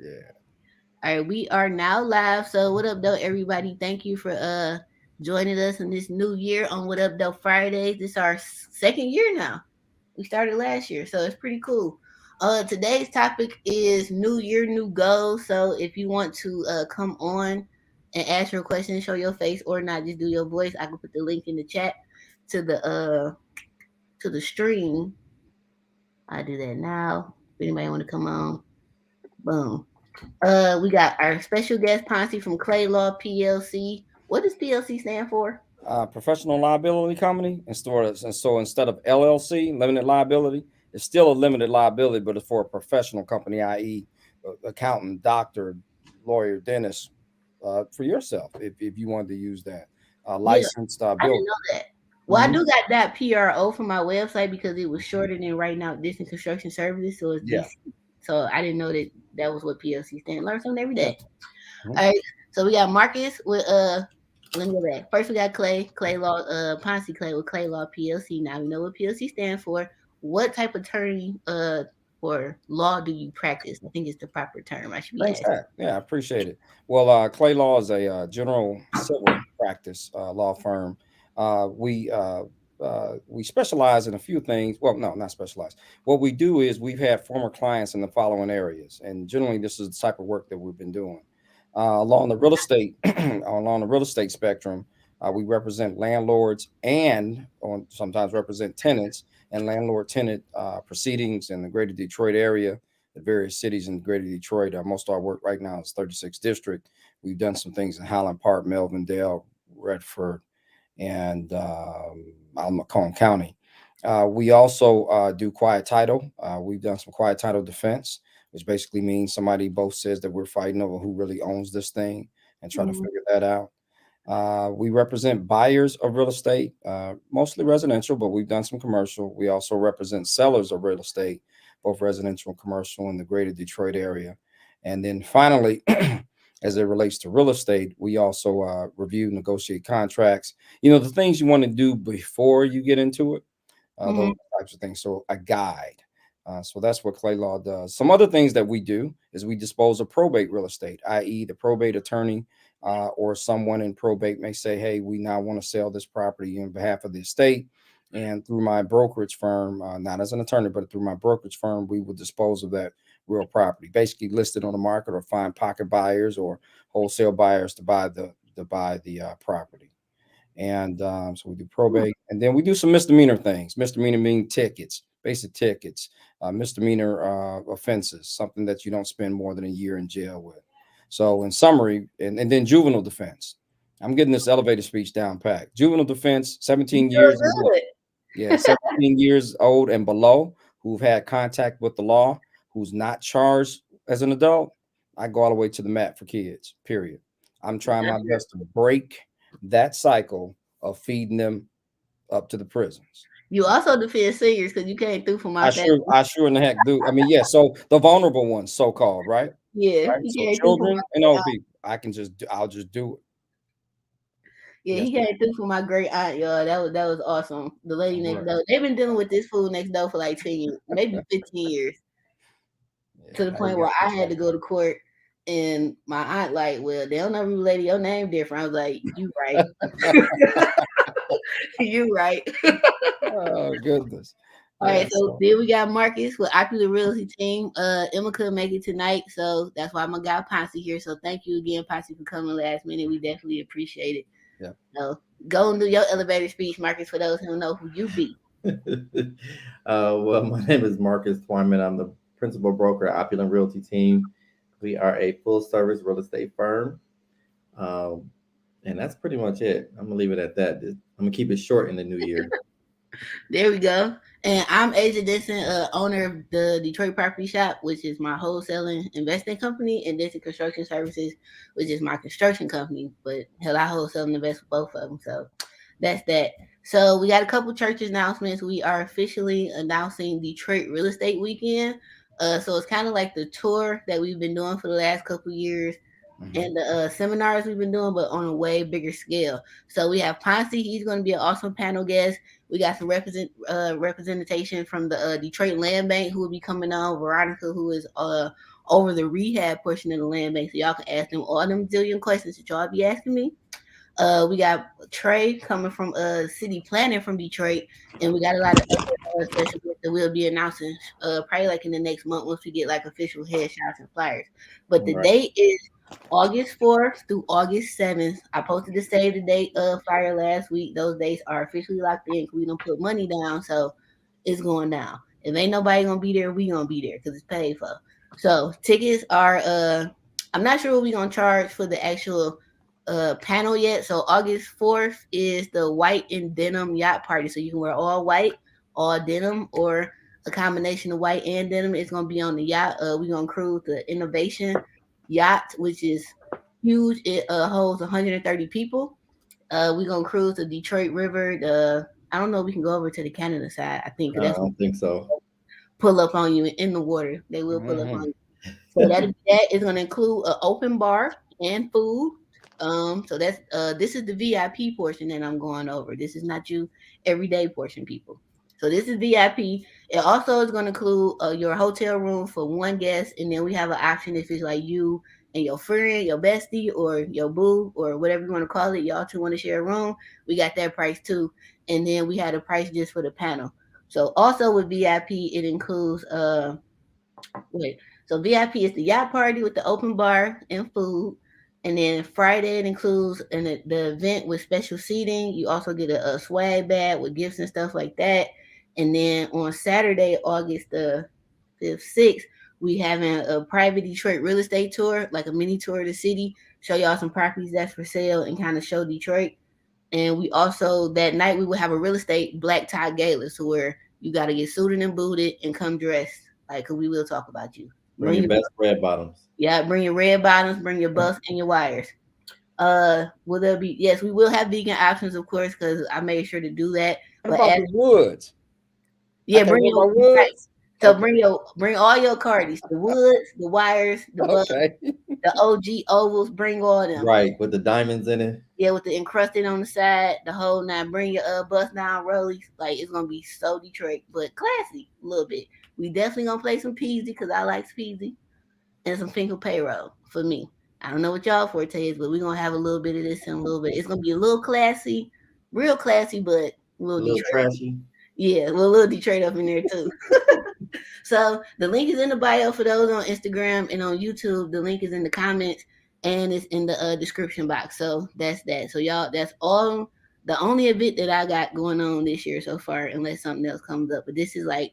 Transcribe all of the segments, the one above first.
Yeah. All right, we are now live. So what up though, everybody? Thank you for joining us in this new year on What Up Though Fridays. This is our second year now. We started last year, so it's pretty cool. Today's topic is New Year, New Goals. So if you want to come on and ask your question, show your face or not, just do your voice. I can put the link in the chat to the stream. I do that now. If anybody want to come on, boom. We got our special guest Ponce from Clay Law PLC. What does PLC stand for? Professional liability company, and so instead of LLC, limited liability, it's still a limited liability, but it's for a professional company, i.e., accountant, doctor, lawyer, dentist, for yourself, if you wanted to use that Yeah, licensed I didn't builder. know that. Well, I Hmm. do got that PRO for my website because it was shorter than writing out Distant Construction Services, so it's Yeah, DC. So I didn't know that that was what PLC stand. Learn something every yeah. day. Mhm. All right, so we got Marcus with Let me go back. First, we got Clay Law, Ponce Clay with Clay Law PLC. Now we know what PLC stands for. What type of attorney or law do you practice? I think it's the proper term I should be Thanks, asking. Pat. Yeah, I appreciate it. Well, Clay Law is a general civil practice law firm. We specialize in a few things. Well, no, not specialize. What we do is we've had former clients in the following areas, and generally this is the type of work that we've been doing along the real estate along the real estate spectrum. We represent landlords and sometimes represent tenants and landlord-tenant proceedings in the greater Detroit area, the various cities in Greater Detroit. Most of our work right now is 36th District. We've done some things in Highland Park, Melvindale, Redford, and Macomb County. We also do quiet title. We've done some quiet title defense, which basically means somebody both says that we're fighting over who really owns this thing and try to Mhm. figure that out. We represent buyers of real estate, mostly residential, but we've done some commercial. We also represent sellers of real estate, both residential and commercial in the greater Detroit area. And then finally, as it relates to real estate, we also review, negotiate contracts. The things you want to do before you get into it, those Mhm. types of things. So a guide. So that's what Clay Law does. Some other things that we do is we dispose of probate real estate, i.e., the probate attorney or someone in probate may say, "Hey, we now want to sell this property on behalf of the estate." And through my brokerage firm, not as an attorney, but through my brokerage firm, we will dispose of that real property, basically list it on the market or find pocket buyers or wholesale buyers to buy the property. And so we do probate, and then we do some misdemeanor things. Misdemeanor meaning tickets, basic tickets, misdemeanor offenses, something that you don't spend more than a year in jail with. So, in summary, and then juvenile defense. I'm getting this elevator speech down packed. Juvenile defense, You 17 years and below. doing Yeah, 17 years old and below, who've had contact with the law, who's not charged as an adult. I go all the way to the mat for kids, period. I'm trying my good. best to break that cycle of feeding them up to the prisons. You also defend seniors because you came through for my I family. sure, I sure in the heck do. I mean, yeah. So the vulnerable ones, so called, right? Yeah, Right. he So came through for my children and great old aunt. people, I'll just do it. Yeah, Yes, he came through for my great aunt, y'all. That was awesome. The lady all next right. door. They've been dealing with this fool next door for like 10 years, maybe 15 years, to the Yeah, point where I had to go to court. And my aunt like, well, they don't know you, lady. Your name different. I was like, you right, you right. oh goodness. All Yeah. right, so So then we got Marcus with Opulent Realty team. Emma couldn't make it tonight, so that's why my guy Posse here. So thank you again, Posse, for coming last minute. We definitely appreciate it. yeah. So go and do your elevator speech, Marcus, for those who don't know who you be. Well, my name is Marcus Twyman. I'm the principal broker at Opulent Realty Team. We are a full service real estate firm. Um, and that's pretty much it. I'm gonna leave it at that. I'm gonna keep it short in the new year. There we go. And I'm Asia Denson, owner of the Detroit Property Shop, which is my wholesaling investing company, and Denson Construction Services, which is my construction company. But hell, I wholesale and invest with both of them. So that's that. So we got a couple church announcements. We are officially announcing Detroit Real Estate Weekend. So it's kind of like the tour that we've been doing for the last couple years Hmm. and the seminars we've been doing, but on a way bigger scale. So we have Ponce. He's going to be an awesome panel guest. We got some representation from the Detroit Land Bank who will be coming on. Veronica, who is over the rehab portion of the land bank. So y'all can ask them all them zillion questions that y'all be asking me. We got Trey coming from city planning from Detroit, and we got a lot of other special guests that we'll be announcing probably like in the next month once we get like official headshots and flyers. But the date is August 4th through August 7th. I posted the save the date flyer last week. Those dates are officially locked in because we don't put money down, so it's going down. If ain't nobody gonna be there, we gonna be there because it's paid for. So tickets are I'm not sure what we gonna charge for the actual panel yet. So August 4th is the white and denim yacht party. So you can wear all white, all denim, or a combination of white and denim. It's gonna be on the yacht. We're gonna cruise the Innovation Yacht, which is huge. It holds 130 people. We're gonna cruise the Detroit River. I don't know if we can go over to the Canada side. I think I that's don't think so. pull up on you in the water. They will pull up on you. So that is going to include an open bar and food. So that's this is the VIP portion that I'm going over. This is not you everyday portion, people. So this is VIP. It also is going to include your hotel room for one guest, and then we have an option if it's like you and your friend, your bestie, or your boo, or whatever you want to call it. Y'all two want to share a room. We got that price too, and then we had a price just for the panel. So also with VIP, it includes wait. So VIP is the yacht party with the open bar and food. And then Friday it includes the event with special seating. You also get a swag bag with gifts and stuff like that. And then on Saturday, August the 5th, 6th, we having a private Detroit real estate tour, like a mini tour of the city, show y'all some properties that's for sale and kind of show Detroit. And we also that night we will have a real estate black tie gala, so where you got to get suited and booted and come dressed like, cause we will talk about you. Bring your best red bottoms. Yeah, bring your red bottoms, bring your buffs and your wires. Will there be? Yes, we will have vegan options, of course, because I made sure to do that. What about the woods? Yeah, bring your woods. Right. So bring all your cardies, the woods, the wires, the buffs, the OG ovals. Bring all them. Right, with the diamonds in it. Yeah, with the encrusted on the side, the whole nine. Bring your bust down rollies. Like it's gonna be so Detroit, but classy a little bit. We definitely gonna play some Peasy because I like Peasy, and some Finkel payroll for me. I don't know what y'all forte is, but we're gonna have a little bit of this and a little bit. It's gonna be a little classy, real classy, but a little Detroit. Trashy. Yeah, well, a little Detroit up in there too. So the link is in the bio for those on Instagram and on YouTube. The link is in the comments and it's in the description box. So that's that. So y'all, that's all the only event that I got going on this year so far, unless something else comes up. But this is like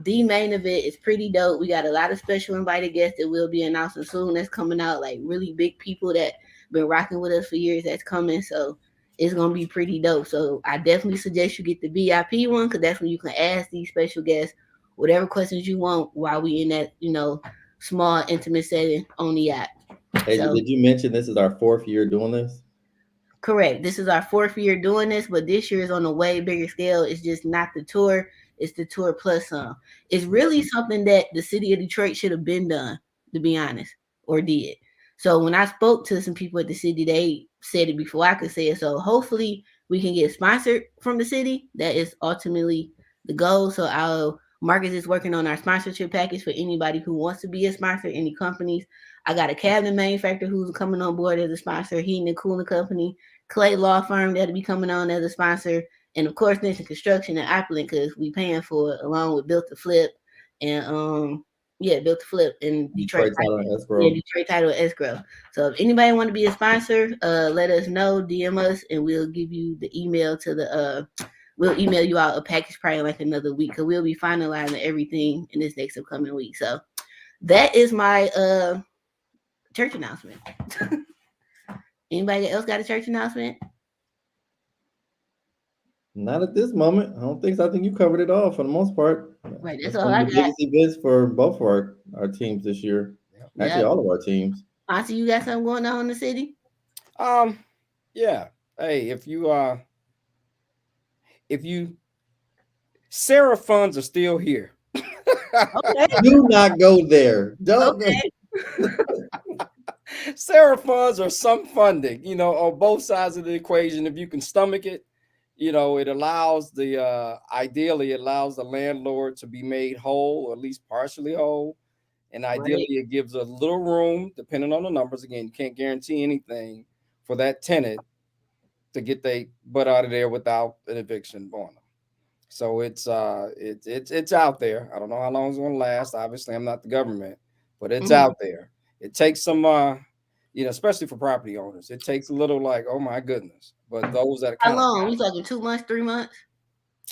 the main event. It's pretty dope. We got a lot of special invited guests that will be announcing soon. That's coming out, like really big people that been rocking with us for years. That's coming. So it's gonna be pretty dope. So I definitely suggest you get the VIP one because that's when you can ask these special guests whatever questions you want while we in that, small intimate setting on the yacht. Hey, so, did you mention this is our 4th year doing this? Correct. This is our 4th year doing this, but this year is on a way bigger scale. It's just not the tour, it's the tour plus some. It's really something that the city of Detroit should have been done, to be honest, or did. So when I spoke to some people at the city, they said it before I could say it. So hopefully we can get sponsored from the city. That is ultimately the goal. So Marcus is working on our sponsorship package for anybody who wants to be a sponsor, any companies. I got a cabinet manufacturer who's coming on board as a sponsor, heating and cooling company, Clay Law Firm that'll be coming on as a sponsor, and of course Denson Construction and Opulent because we paying for it along with Built to Flip and Built to Flip in Detroit Title and Escrow. Yeah, Detroit Title and Escrow. So if anybody want to be a sponsor, let us know, DM us, and we'll give you the email to the we'll email you out a package probably like another week because we'll be finalizing everything in this next upcoming week. So that is my church announcement. Anybody else got a church announcement? Not at this moment. I don't think so. I think you covered it all for the most part. Right, that's all I got. Biggest events for both of our teams this year. Actually, all of our teams. Auntie, you got something going on in the city? Yeah. Hey, if you Sarah funds are still here. Okay. Do not go there. Don't. Okay. Sarah funds or some funding, on both sides of the equation. If you can stomach it, it allows ideally it allows the landlord to be made whole, or at least partially whole. And ideally, Right. it gives a little room, depending on the numbers. Again, you can't guarantee anything for that tenant to get their butt out of there without an eviction on them. So it's out there. I don't know how long it's going to last. Obviously, I'm not the government, but it's Mhm. out there. It takes some, especially for property owners, it takes a little like, oh my goodness. But those that are How kind of long? We talking 2 months, 3 months?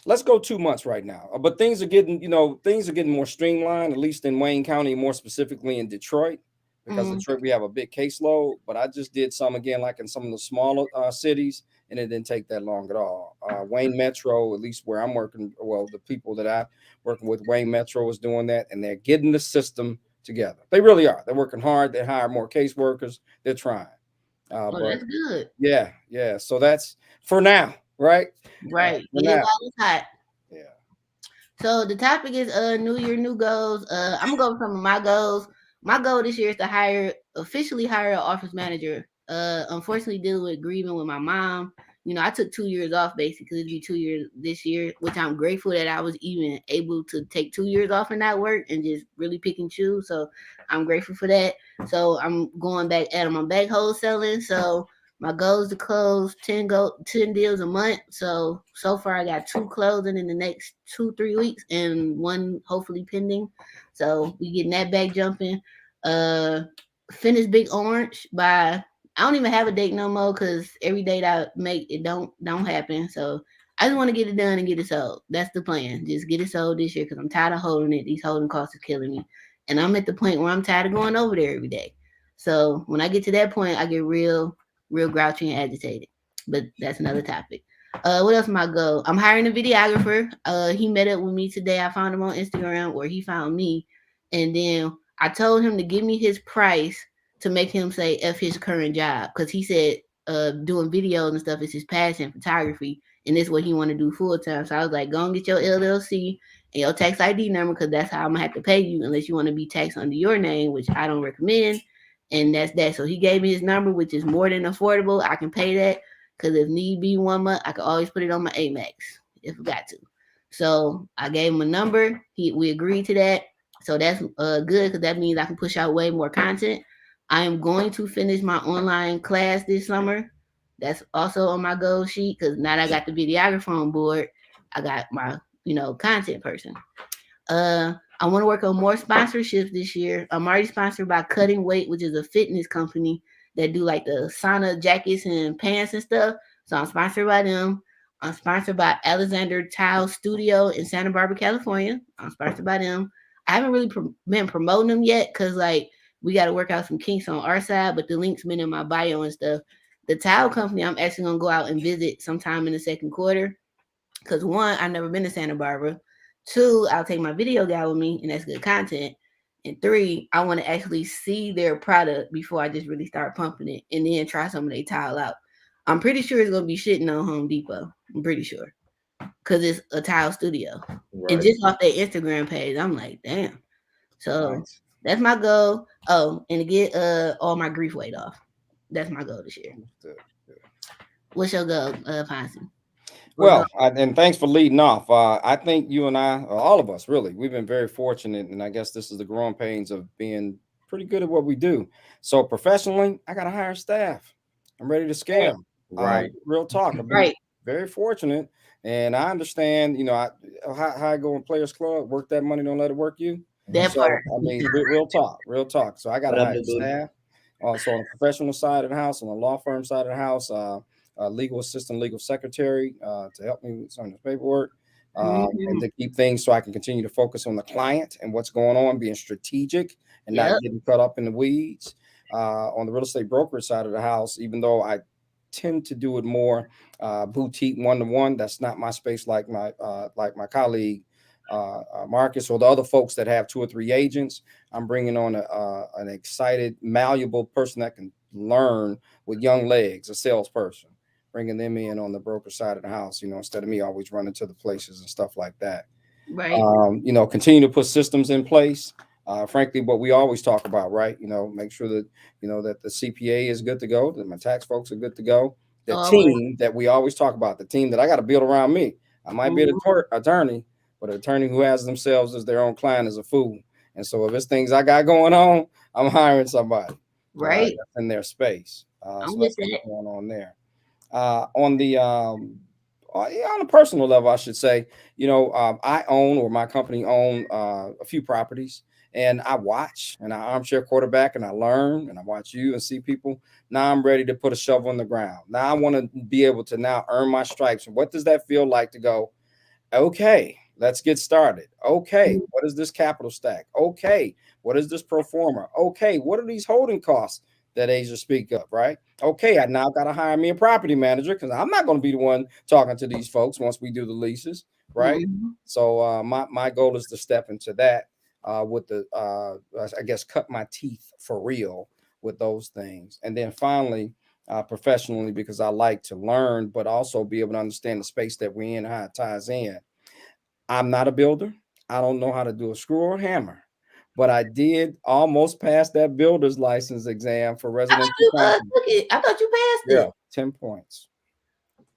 let's go 2 months right now. But things are getting more streamlined, at least in Wayne County, more specifically in Detroit, because Mhm. Detroit we have a big caseload. But I just did some again, like in some of the smaller cities, and it didn't take that long at all. Wayne Metro, at least where I'm working, well, the people that I'm working with, Wayne Metro is doing that, and they're getting the system together. They really are. They're working hard. They hire more caseworkers. They're trying. Oh, But that's good. yeah, yeah. So that's for now, right? Right. For Get it now, while it's hot. yeah. So the topic is New Year, new goals. I'm gonna go with some of my goals. My goal this year is to officially hire an office manager. Unfortunately dealing with grieving with my mom. I took 2 years off basically. It'd be 2 years this year, which I'm grateful that I was even able to take 2 years off and not work and just really pick and choose. So I'm grateful for that. So I'm going back at them. I'm back wholesaling. So my goal is to close 10 deals a month. So far I got two closing in the next 2-3 weeks and one hopefully pending. So we getting that back jumping. Uh Finish Big Orange by I don't even have a date no more because every date I make it don't happen. So I just want to get it done and get it sold. That's the plan. Just get it sold this year because I'm tired of holding it. These holding costs are killing me. And I'm at the point where I'm tired of going over there every day. So when I get to that point, I get real grouchy and agitated. But that's another topic. What else my goal? I'm hiring a videographer. He met up with me today. I found him on Instagram or he found me. And then I told him to give me his price to make him say F his current job. Cause he said doing videos and stuff is his passion, photography, and this is what he want to do full time. So I was like, go and get your LLC and your tax ID number because that's how I'm gonna have to pay you unless you want to be taxed under your name, which I don't recommend. And that's that. So he gave me his number, which is more than affordable. I can pay that because if need be 1 month, I can always put it on my Amex if I got to. So I gave him a number. We agreed to that. So that's good because that means I can push out way more content. I am going to finish my online class this summer. That's also on my goal sheet because now that I got the videographer on board, I got my content person. I want to work on more sponsorships this year. I'm already sponsored by Cutting Weight, which is a fitness company that do like the sauna jackets and pants and stuff. So I'm sponsored by them. I'm sponsored by Alexander Tile Studio in Santa Barbara, California. I'm sponsored by them. I haven't really been promoting them yet because like we got to work out some kinks on our side, but the link's been in my bio and stuff. The tile company, I'm actually gonna go out and visit sometime in the second quarter because one, I've never been to Santa Barbara. Two, I'll take my video guy with me, and that's good content. And three, I want to actually see their product before I just really start pumping it, and then try some of their tile out. I'm pretty sure it's gonna be shitting on Home Depot. I'm pretty sure because it's a tile studio, and Right. just off their Instagram page, I'm like, damn. So Nice. that's my goal. Oh, and to get all my grief weight off. That's my goal this year. Good, good. What's your goal, Ponce? What goal? Well, and thanks for leading off. I think you and I, or all of us, really, we've been very fortunate, and I guess this is the growing pains of being pretty good at what we do. So professionally, I got to hire staff. I'm ready to scale. Right. Real talk. I've been Right. very fortunate, and I understand. How I go in Players Club, work that money, don't let it work you. That So part. I mean, real talk, real talk. So I got What to up, hire boo? staff. So on the professional side of the house, on the law firm side of the house. Legal assistant, legal secretary to help me with some of the paperwork and Mm-hmm. to keep things so I can continue to focus on the client and what's going on, being strategic and not Yep. getting caught up in the weeds. On the real estate brokerage side of the house, even though I tend to do it more boutique one-to-one, that's not my space like my colleague Marcus or the other folks that have 2 or 3 agents. I'm bringing on an excited, malleable person that can learn with young legs, a salesperson, bringing them in on the broker side of the house, instead of me always running to the places and stuff like that. Right. Continue to put systems in place. Frankly, what we always talk about, right? Make sure that, that the CPA is good to go, that my tax folks are good to go. The Always. team that we always talk about, the team that I got to build around me. I might be an attorney, but an attorney who has themselves as their own client is a fool. And so if it's things I got going on, I'm hiring somebody Right. that's in their space. I'm So with that's what's that. going on there. Yeah, on a personal level, I should say, I own, or my company own, a few properties, and I watch and I armchair quarterback and I learn and I watch you and see people. Now I'm ready to put a shovel in the ground. Now I want to be able to now earn my stripes. And what does that feel like to go? Okay, let's get started. Okay, what is this capital stack? Okay, what is this pro forma? Okay, what are these holding costs that Asia speak of, right? Okay, I now got to hire me a property manager because I'm not going to be the one talking to these folks once we do the leases, right? Mm-hmm. So my goal is to step into that with the I guess cut my teeth for real with those things, and then finally. Professionally, because I like to learn, but also be able to understand the space that we're in, how it ties in. I'm not a builder. I don't know how to do a screw or hammer, but I did almost pass that builder's license exam for I thought residential you concrete. took it. I thought you passed Yeah, it. 10 points.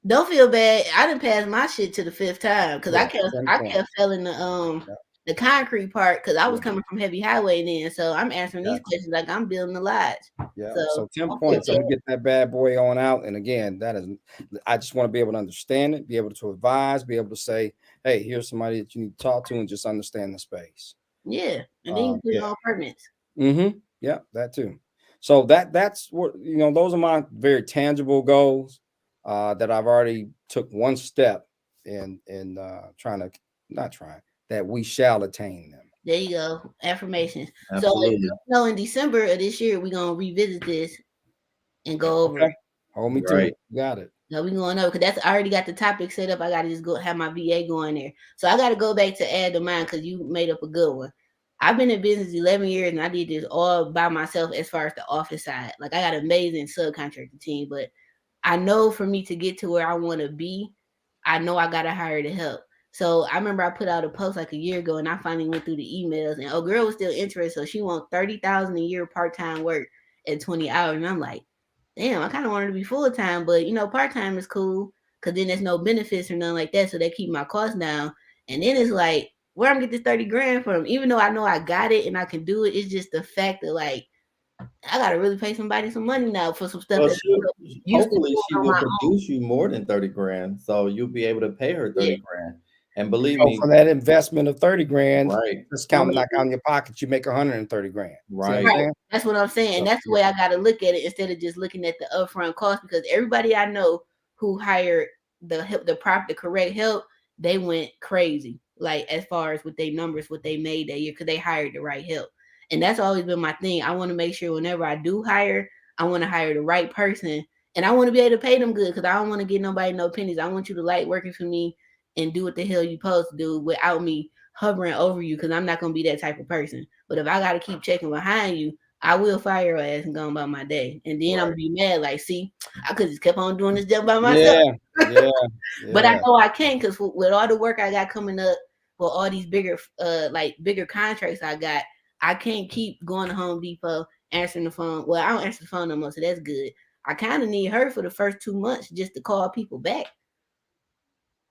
Don't feel bad. I didn't pass my shit to the 5th time because Yeah, 10 I points. kept failing Yeah, the concrete part because I was yeah, coming from heavy highway then. So I'm answering these gotcha. questions like I'm building the lodge. Yeah. So So 10 don't feel points. I'm gonna get that bad boy on out. And again, I just want to be able to understand it, be able to advise, be able to say, hey, here's somebody that you need to talk to and just understand the space. yeah, and then you put it Yeah. on permits. Yeah, that too. So that's what those are my very tangible goals that I've already took one step in trying to not trying that we shall attain them. There you go, affirmations. So Absolutely. in December of this year we're gonna revisit this and go over Okay. it. Hold me to Right. it. Got it. No, we going over because I already got the topic set up. I gotta just go have my VA going there. So I gotta go back to add to mine because you made up a good one. I've been in business 11 years and I did this all by myself as far as the office side. Like I got an amazing subcontractor team, but I know for me to get to where I want to be, I know I gotta hire the help. So I remember I put out a post like a year ago, and I finally went through the emails, and girl was still interested, so she wants 30,000 a year part time work at 20 hours, and I'm like, damn, I kind of wanted to be full time, but part time is cool because then there's no benefits or nothing like that, so they keep my costs down. And then it's like, where I'm gonna get this 30 grand from? Even though I know I got it and I can do it, it's just the fact that like I gotta really pay somebody some money now for some stuff Well, that she I'm used to hopefully doing she on will my own. produce you more than 30 grand. So you'll be able to pay her Yeah. 30 grand. And believe So me, for that investment of 30 grand, right, just Well, count knock out in your pocket, you make 130 grand. See what I'm right. right. saying? That's what I'm saying. And So, that's the way I got to look at it instead of just looking at the upfront cost because everybody I know who hired the correct help, they went crazy. Like as far as what they numbers, what they made that year because they hired the right help. And that's always been my thing. I want to make sure whenever I do hire, I want to hire the right person and I want to be able to pay them good because I don't want to get nobody no pennies. I want you to like working for me and do what the hell you supposed to do without me hovering over you because I'm not gonna be that type of person. But if I gotta keep checking behind you, I will fire your ass and go about my day. And then I'm Right. gonna be mad, like, see, I could just kept on doing this job by myself. yeah, yeah, But I yeah. know I can because with all the work I got coming up for all these bigger contracts I got, I can't keep going to Home Depot answering the phone. Well, I don't answer the phone no more, so that's good. I kind of need her for the first 2 months just to call people back.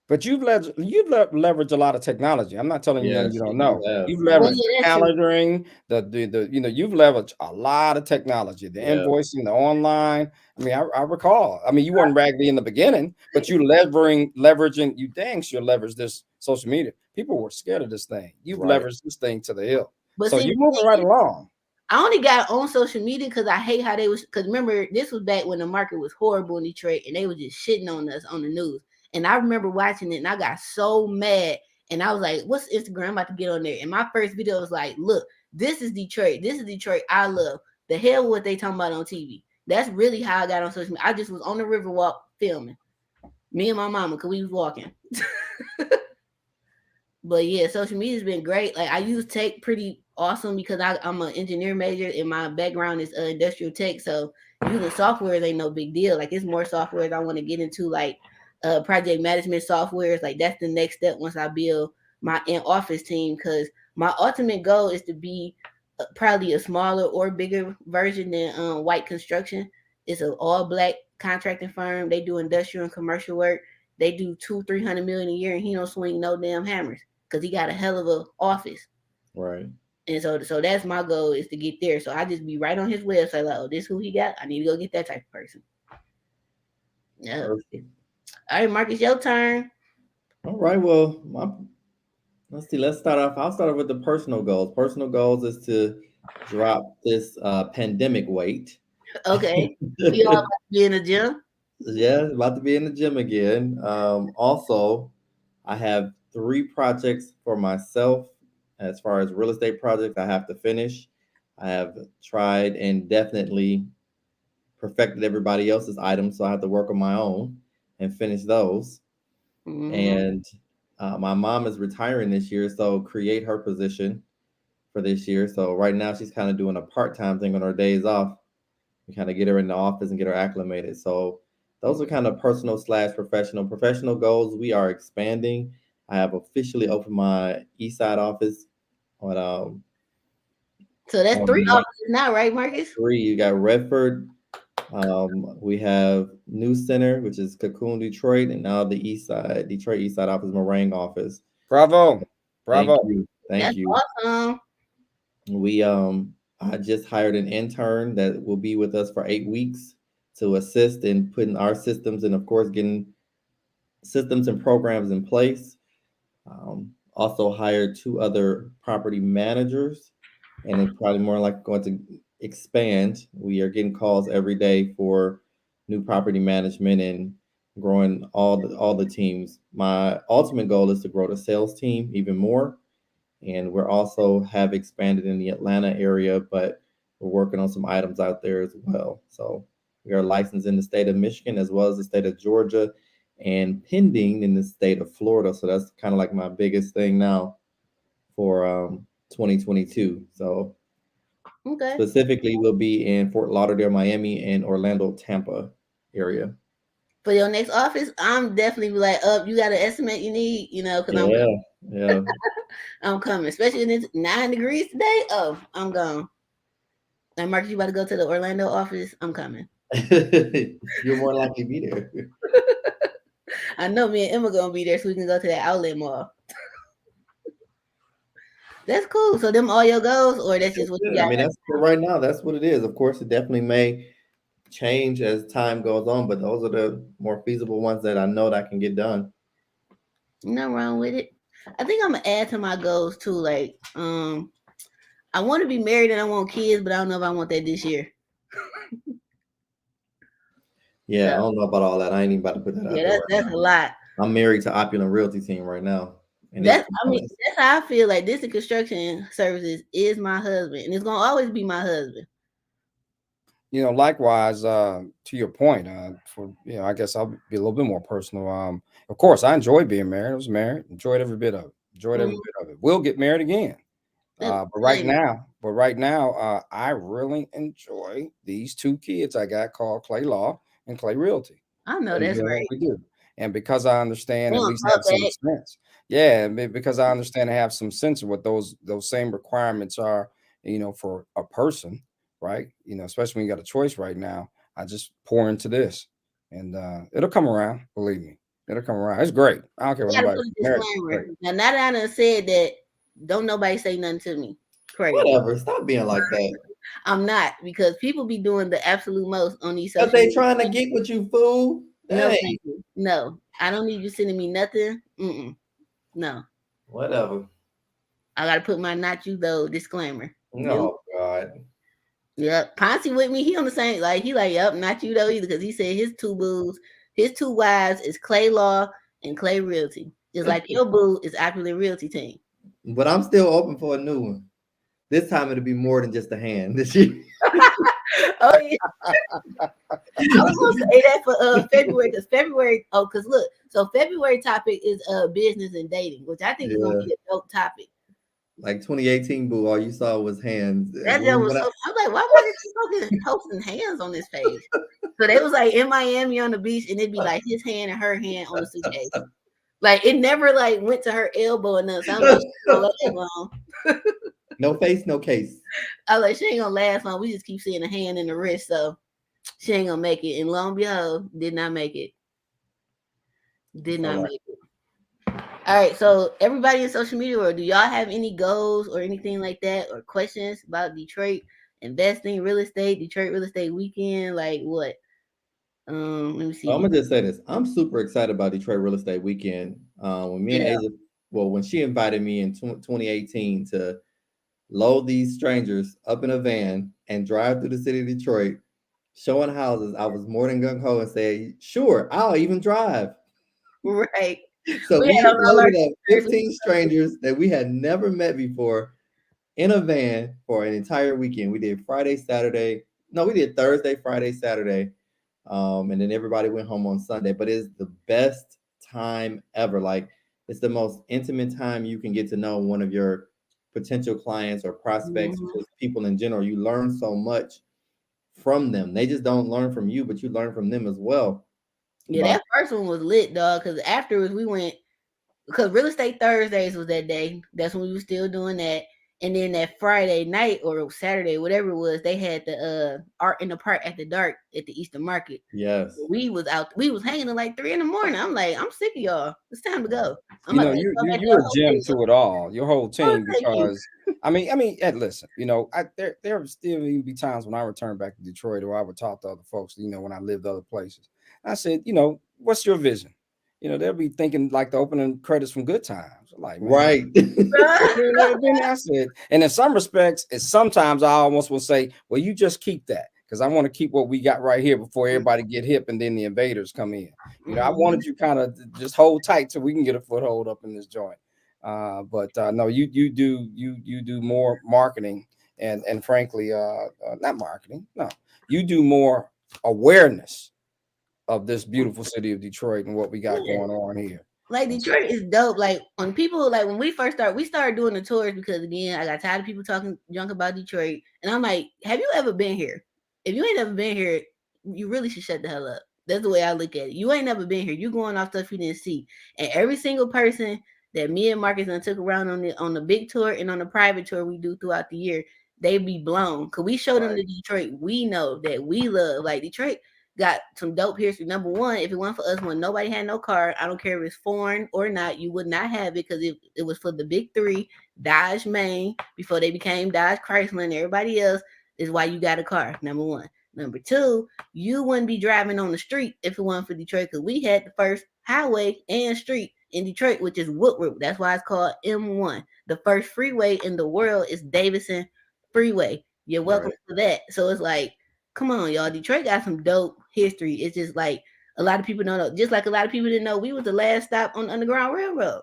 But leveraged a lot of technology. I'm not telling you nothing you Yes, don't you know. have. You've Well, leveraged the yeah, that's true. calendaring, the you've leveraged a lot of technology, the Yeah. invoicing, the online. I mean, I recall. I mean, you weren't raggedy in the beginning, but you leveraging. You dang sure leveraged this social media. People were scared of this thing. You've Right. leveraged this thing to the hill. But So see, you're the moving thing right is, along. I only got on social media because I hate how they was. Because remember, this was back when the market was horrible in Detroit, and they were just shitting on us on the news. And I remember watching it, and I got so mad. And I was like, "What's Instagram? I'm about to get on there." And my first video was like, "Look, this is Detroit. This is Detroit. I love the hell what they talking about on TV." That's really how I got on social media. I just was on the Riverwalk filming, me and my mama, because we was walking. But yeah, social media's been great. Like I use tech pretty awesome because I'm an engineer major and my background is industrial tech. So using software ain't no big deal. Like it's more softwares I want to get into, like project management softwares. Like that's the next step once I build my in office team. Because my ultimate goal is to be probably a smaller or bigger version than White Construction. It's an all black contracting firm. They do industrial and commercial work. They do 200-300 million a year, and he don't swing no damn hammers because he got a hell of a office. Right. And so that's my goal, is to get there. So I just be right on his website, like, oh, this who he got. I need to go get that type of person. Yeah. Perfect. All right, Marcus, your turn. All right. Well, let's see. Let's start off. I'll start off with the personal goals. Personal goals is to drop this pandemic weight. Okay. We all about to be in the gym. Yeah, about to be in the gym again. Also, I have 3 projects for myself as far as real estate projects I have to finish. I have tried and definitely perfected everybody else's items, so I have to work on my own and finish those. Mm-hmm. And my mom is retiring this year, so create her position for this year. So right now she's kind of doing a part-time thing on her days off. We kind of get her in the office and get her acclimated. So those are kind of personal / professional. Professional goals. We are expanding. I have officially opened my East Side office on So that's 3 on offices now, right, Marcus? 3. You got Redford. We have New Center, which is Cocoon, Detroit, and now the East Side, Detroit East Side office, Meringue office. Bravo. Thank Bravo. you. Thank That's you. awesome. We I just hired an intern that will be with us for 8 weeks to assist in putting our systems and of course getting systems and programs in place. Also hired 2 other property managers, and it's probably more like going to expand. We are getting calls every day for new property management and growing all the teams. My ultimate goal is to grow the sales team even more, and we're also have expanded in the Atlanta area, but we're working on some items out there as well. So we are licensed in the state of Michigan as well as the state of Georgia, and pending in the state of Florida. So that's kind of like my biggest thing now for 2022. So Okay. specifically, we'll be in Fort Lauderdale, Miami, and Orlando, Tampa area. For your next office, I'm definitely be like, you got an estimate you need, because Yeah, yeah. I'm coming. Especially when it's 9 degrees today. Oh, I'm gone. And Marcus, you about to go to the Orlando office? I'm coming. You're more likely to be there. I know me and Emma gonna be there, so we can go to that outlet mall. That's cool. So them all your goals, or that's just what you Yeah, I got? mean, that's for right now. That's what it is. Of course, it definitely may change as time goes on, but those are the more feasible ones that I know that I can get done. Nothing wrong with it. I think I'm gonna add to my goals too. Like, I want to be married and I want kids, but I don't know if I want that this year. Yeah, I So don't know about all that. I ain't even about to put that out yeah, there that's right that's now. a lot. I'm married to Opulent Realty team right now, and it's That's that's how I feel. Like this in construction services is my husband, and it's gonna always be my husband. Likewise, to your point, I guess I'll be a little bit more personal. Of course, I enjoy being married. I was married, enjoyed every bit of it. Enjoyed every bit of it. We'll get married again. But right now, I really enjoy these 2 kids I got called Clay Law and Clay Realty. I know I that's enjoy right. what we do. And because I understand, They at gonna least talk have some back. sense. Yeah, because I understand and have some sense of what those same requirements are, for a person, right? Especially when you got a choice right now. I just pour into this, and it'll come around. Believe me, it'll come around. It's great. I don't care what You gotta nobody. put a Marriage, disclaimer. great. Now that I done said that, don't nobody say nothing to me. Crazy. whatever. Stop being like that. I'm not, because people be doing the absolute most on these social But they media trying to platforms. get with you, fool. No, Hey, thank you. No, I don't need you sending me nothing. No, whatever. I gotta put my "not you though" disclaimer. Nope. Oh God. Yep. Ponce with me. He on the same. He like, yep, not you though either, because he said his 2 boos, his 2 wives is Clay Law and Clay Realty. Just like your boo is Opulent Realty team. But I'm still open for a new one. This time it'll be more than just a hand this year. Oh yeah. I was gonna say that for February, because February. Oh, because look, so February topic is business and dating, which I think is gonna be a dope topic. Like 2018, boo, all you saw was hands. That was so. I was like, why was he posting hands on this page? So they was like in Miami on the beach, and it'd be like his hand and her hand on the suitcase. Like it never like went to her elbow or nothing. So I'm like, she ain't gonna last long. No face, no case. I was like, she ain't gonna last long. We just keep seeing the hand and the wrist, so she ain't gonna make it. And lo and behold, did not make it. Did not make it. All right, so everybody in social media, or do y'all have any goals or anything like that, or questions about Detroit investing, real estate, Detroit real estate weekend? Like what? Let me I'm see. gonna just say this. I'm super excited about Detroit Real Estate Weekend. When me and Yeah, Asia, well, when she invited me in 2018 to load these strangers up in a van and drive through the city of Detroit, showing houses, I was more than gung ho and said, "Sure, I'll even drive." right. So We we had on all our loaded up t-shirts. 15 strangers that we had never met before in a van for an entire weekend. We did Friday, Saturday. No, we did Thursday, Friday, Saturday. And then everybody went home on Sunday. But it's the best time ever. Like, it's the most intimate time you can get to know one of your potential clients or prospects, Mhm. just people in general. You learn so much from them. They just don't learn from you, but you learn from them as well. Yeah, By that first one was lit, dog. Because afterwards we went, because real estate Thursdays was that day. That's when we were still doing that. And then that Friday night or Saturday, whatever it was, they had the art in the park at the dark at the Eastern Market. yes. We was out, we was hanging at like 3 in the morning. I'm like, I'm sick of y'all. It's time to go. I'm You about know, to you go you back to you're your a gem hotel. to it all, your whole Oh, team, thank you. because listen, there still even be times when I return back to Detroit or I would talk to other folks, when I lived other places. I said, what's your vision? They'll be thinking like the opening credits from Good Times. I'm like, man, Right. you ain't never been there. I said, and in some respects, it's sometimes I almost will say, well, you just keep that because I want to keep what we got right here before everybody get hip and then the invaders come in. I Mhm. wanted you kind of just hold tight so we can get a foothold up in this joint. But no, you do more marketing and frankly, not marketing. No, you do more awareness of this beautiful city of Detroit and what we got Yeah. going on here. Like And so, Detroit is dope. Like when people, like when we first started, we started doing the tours because again, I got tired of people talking junk about Detroit, and I'm like, have you ever been here? If you ain't ever been here, you really should shut the hell up. That's the way I look at it. You ain't never been here. You going off stuff you didn't see, and every single person that me and Marcus and took around on the big tour and on the private tour we do throughout the year, they be blown because we show them right. the Detroit we know that we love. Like Detroit got some dope history. Number one, if it weren't for us, when nobody had no car, I don't care if it's foreign or not, you would not have it because it was for the big three, Dodge Main, before they became Dodge Chrysler and everybody else, is why you got a car. Number one. Number two, you wouldn't be driving on the street if it wasn't for Detroit because we had the first highway and street in Detroit, which is Woodward. That's why it's called M1. The first freeway in the world is Davidson Freeway. You're welcome Right. to that. So it's like, come on, y'all. Detroit got some dope history. It's just like a lot of people don't know. Just like a lot of people didn't know we was the last stop on the Underground Railroad.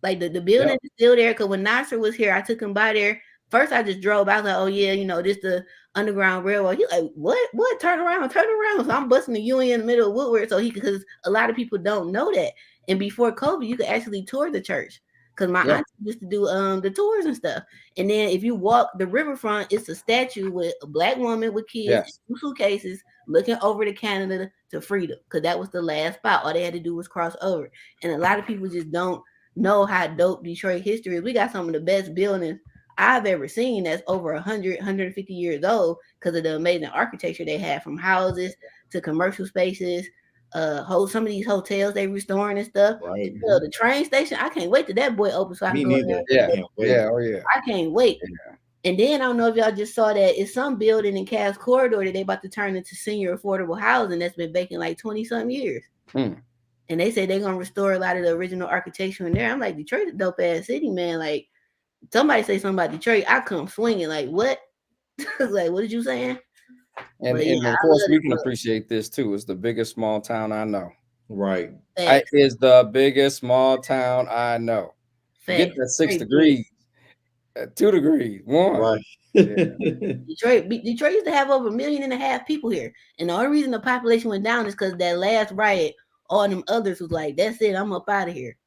Like the building Yep. is still there. Cause when Nasser was here, I took him by there. First, I just drove. I was like, "Oh yeah, this the Underground Railroad." He like, "What? What? Turn around, turn around!" So I'm busting the U in the middle of Woodward, so he because a lot of people don't know that. And before COVID, you could actually tour the church because my Yep. aunt used to do the tours and stuff. And then if you walk the riverfront, it's a statue with a black woman with kids and Yes. two suitcases looking over to Canada to freedom because that was the last spot. All they had to do was cross over. And a lot of people just don't know how dope Detroit history is. We got some of the best buildings I've ever seen that's over 150 years old because of the amazing architecture they have from houses to commercial spaces. Some of these hotels they restoring and stuff. Right. Hell, the train station, I can't wait till that boy opens so I can Me go in there neither. and I see Yeah. that. can't Yeah. wait. Oh yeah. I can't wait. And then I don't know if y'all just saw that it's some building in Cass Corridor that they about to turn into senior affordable housing that's been vacant like 20 something years. Hmm. And they say they're gonna restore a lot of the original architecture in there. I'm like, Detroit, a dope ass city, man. Like somebody say something about Detroit, I come swinging. Like what? Like what did you saying? And But yeah, and of I course love we this can book. appreciate this too. It's the biggest small town I know. Right. I Facts, is the biggest small town I know. Forget facts. that 6 degrees, Detroit big. 2 degrees, one. Right. Yeah. Detroit used to have over 1.5 million people here, and the only reason the population went down is because that last riot. All them others was like, "That's it, I'm up out of here."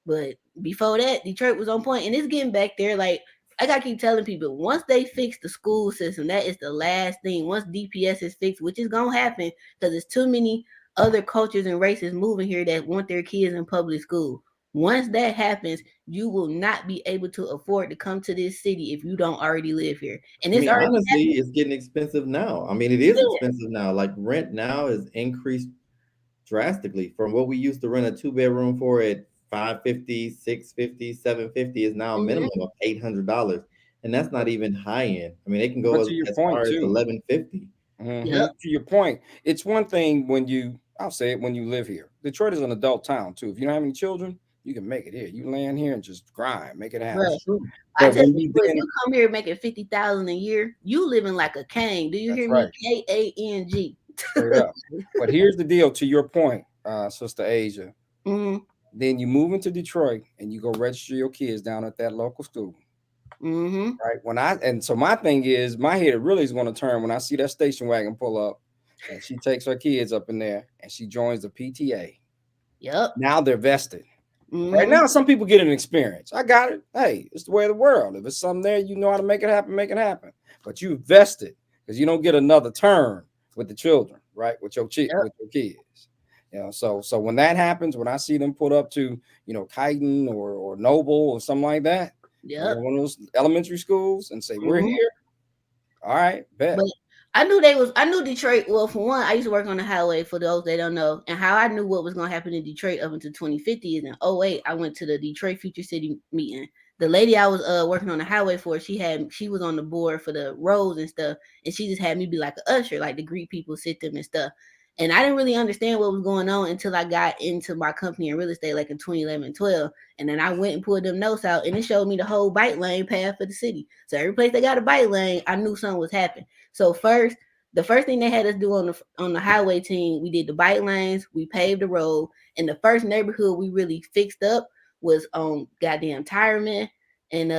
But before that, Detroit was on point, and it's getting back there. Like I gotta keep telling people, once they fix the school system, that is the last thing. Once DPS is fixed, which is gonna happen, because there's too many other cultures and races moving here that want their kids in public school. Once that happens, you will not be able to afford to come to this city if you don't already live here, and I it's mean, already honestly, it's getting expensive now. I mean, it is happening. expensive now. Like rent now is increased drastically from what we used to rent a two-bedroom for at $550, $650, $750 is now a Mhm. minimum of $800, and that's not even high end. I mean, they can go But to your as point far as too, 1150. Yep. to your point, it's one thing when I'll say it, when you live here. Detroit is an adult town too. If you don't have any children, you can make it here. You land here and just grind, make it happen. Bro, That's true. I But tell when you, you if then, you come here making 50,000 a year, you living like a king. Do you that's hear right, me? KANG. straight up. But here's the deal. To your point, Sister Asia. Mm-hmm. Then you move into Detroit and you go register your kids down at that local school. Mm-hmm. Right. So my thing is, my head really is going to turn when I see that station wagon pull up and she takes her kids up in there and she joins the PTA. Yep. Now they're vested. Right Mm-hmm. now, some people get an experience. I got it. Hey, it's the way of the world. If it's something there, you know how to make it happen, make it happen. But you vested because you don't get another turn with the children, right? With your Yep. with your kids. So when that happens, when I see them put up to, Kitan or Noble or something like that, Yep. one of those elementary schools, and say, we're Mm-hmm. here. All right, bet. But I knew Detroit. Well, for one, I used to work on the highway, for those that don't know. And how I knew what was going to happen in Detroit up until 2050 is in '08, I went to the Detroit Future City meeting. The lady I was working on the highway for, she was on the board for the roads and stuff. And she just had me be like an usher, like to greet people, sit them and stuff. And I didn't really understand what was going on until I got into my company in real estate, like in 2011, 12. And then I went and pulled them notes out, and it showed me the whole bike lane path for the city. So every place they got a bike lane, I knew something was happening. So the first thing they had us do on the highway team, we did the bike lanes, we paved the road, and the first neighborhood we really fixed up was on goddamn Tyreman and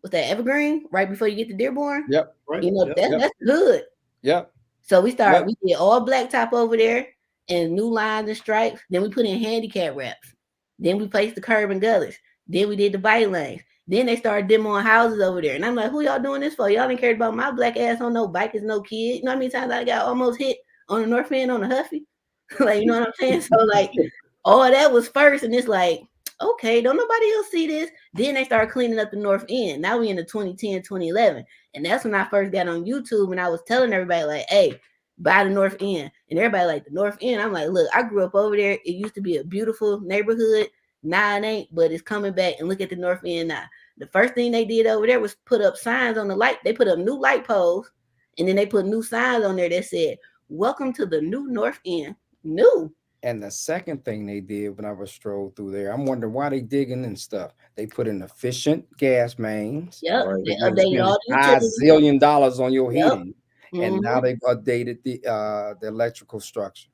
what's that, Evergreen, right before you get to Dearborn. Yep. Right. You know Yep. that's good. Yep. So we Yep. did all blacktop over there and new lines and stripes. Then we put in handicap wraps. Then we placed the curb and gutters. Then we did the bike lanes. Then they started demoing houses over there. And I'm like, who y'all doing this for? Y'all didn't care about my black ass on no bikers, no kid. You know how many times I got almost hit on the north end on the Huffy? Like, you know what I'm saying? So like all that was first, and it's like, okay, don't nobody else see this. Then they started cleaning up the north end. Now we in the 2010, 2011. And that's when I first got on YouTube and I was telling everybody, like, hey, buy the north end. And everybody like, the north end. I'm like, look, I grew up over there. It used to be a beautiful neighborhood. Now it ain't, but it's coming back. And look at the north end now. The first thing they did over there was put up signs on the light. They put up new light poles, and then they put new signs on there that said, welcome to the new north end. New. And the second thing they did when I was strolled through there, I'm wondering why they digging and stuff. They put in efficient gas mains. Yep. Right. They They had to updated spend all the $5 utilities. zillion on your Yep. heating, and now they've updated the electrical structure.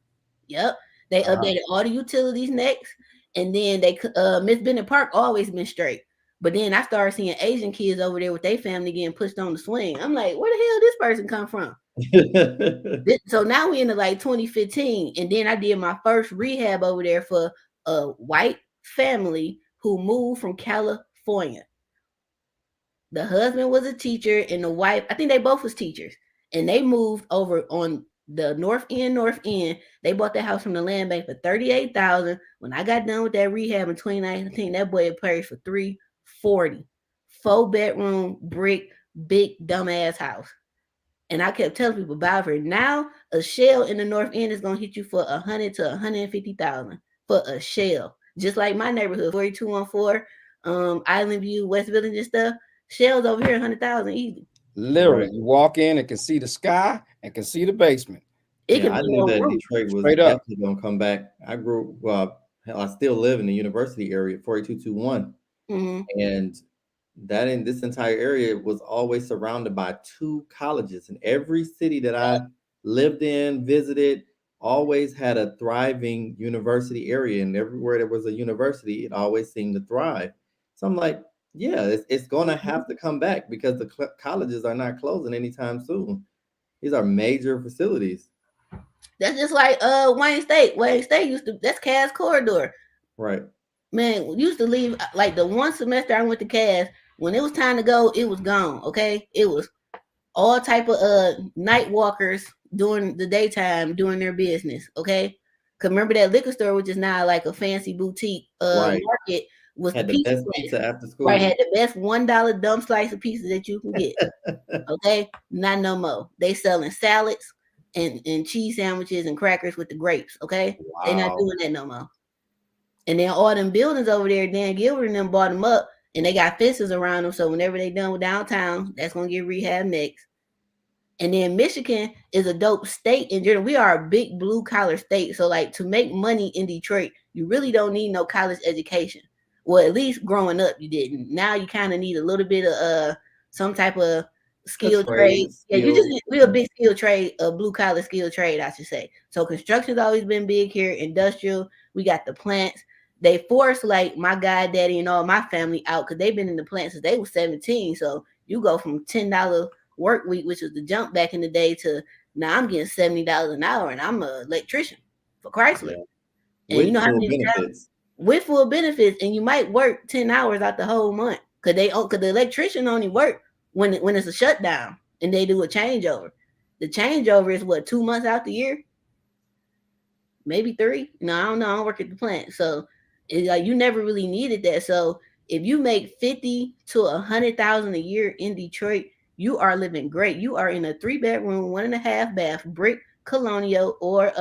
Yep. They updated all the utilities next. And then they Miss Bennett Park always been straight. But then I started seeing Asian kids over there with their family getting pushed on the swing. I'm like, where the hell this person come from? So now we into like 2015. And then I did my first rehab over there for a white family who moved from California. The husband was a teacher and the wife, I think they both was teachers. And they moved over on the north end. They bought that house from the land bank for $38,000. When I got done with that rehab in 2019, that boy had paid for $340. 4-bedroom brick, big dumbass house. And I kept telling people about it. Now a shell in the north end is gonna hit you for $100,000 to $150,000 for a shell. Just like my neighborhood, 4214, Island View, West Village and stuff. Shells over here, 100,000 easy. Literally, Right. you walk in and can see the sky and can see the basement. It Yeah, can I be knew on that roof. Detroit was Straight up. definitely gonna come back. Hell, I still live in the university area, 48221. Mm-hmm. And that in this entire area was always surrounded by two colleges. And every city that I lived in, visited, always had a thriving university area. And everywhere there was a university, it always seemed to thrive. So I'm like, yeah, it's going to have to come back because the colleges are not closing anytime soon. These are major facilities. That's just like Wayne State. Wayne State that's Cass Corridor. Right. Man, used to leave like the one semester I went to Cass, when it was time to go, it was gone. Okay. It was all type of night walkers during the daytime doing their business. Okay. Cause remember that liquor store, which is now like a fancy boutique Right. market, was Had the the pizza best place. pizza after school. Right, had the best $1 dumb slice of pizza that you can get. Okay, not no more. They selling salads and cheese sandwiches and crackers with the grapes. Okay, they not Wow. doing that no more. And then all them buildings over there, Dan Gilbert and them bought them up, and they got fences around them. So whenever they done with downtown, that's gonna get rehab next. And then Michigan is a dope state in general. We are a big blue collar state. So like to make money in Detroit, you really don't need no college education. Well, at least growing up you didn't. Now you kind of need a little bit of some type of skilled trade. Yeah, you just we're a big skilled trade, a blue collar skilled trade, I should say. So construction's always been big here, industrial. We got the plants. They forced like my goddaddy and all my family out because they've been in the plant since they were 17. So you go from $10 work week, which was the jump back in the day, to now I'm getting $70 an hour and I'm an electrician for Chrysler. Yeah. And With you know how many benefits. With full benefits, and you might work 10 hours out the whole month because the electrician only work when it's a shutdown and they do a changeover. The changeover is what, 2 months out the year? Maybe 3. No, I don't know. I don't work at the plant. So it's like you never really needed that. So if you make 50 to 100,000 a year in Detroit, you are living great. You are in a 3-bedroom, 1.5 bath brick colonial or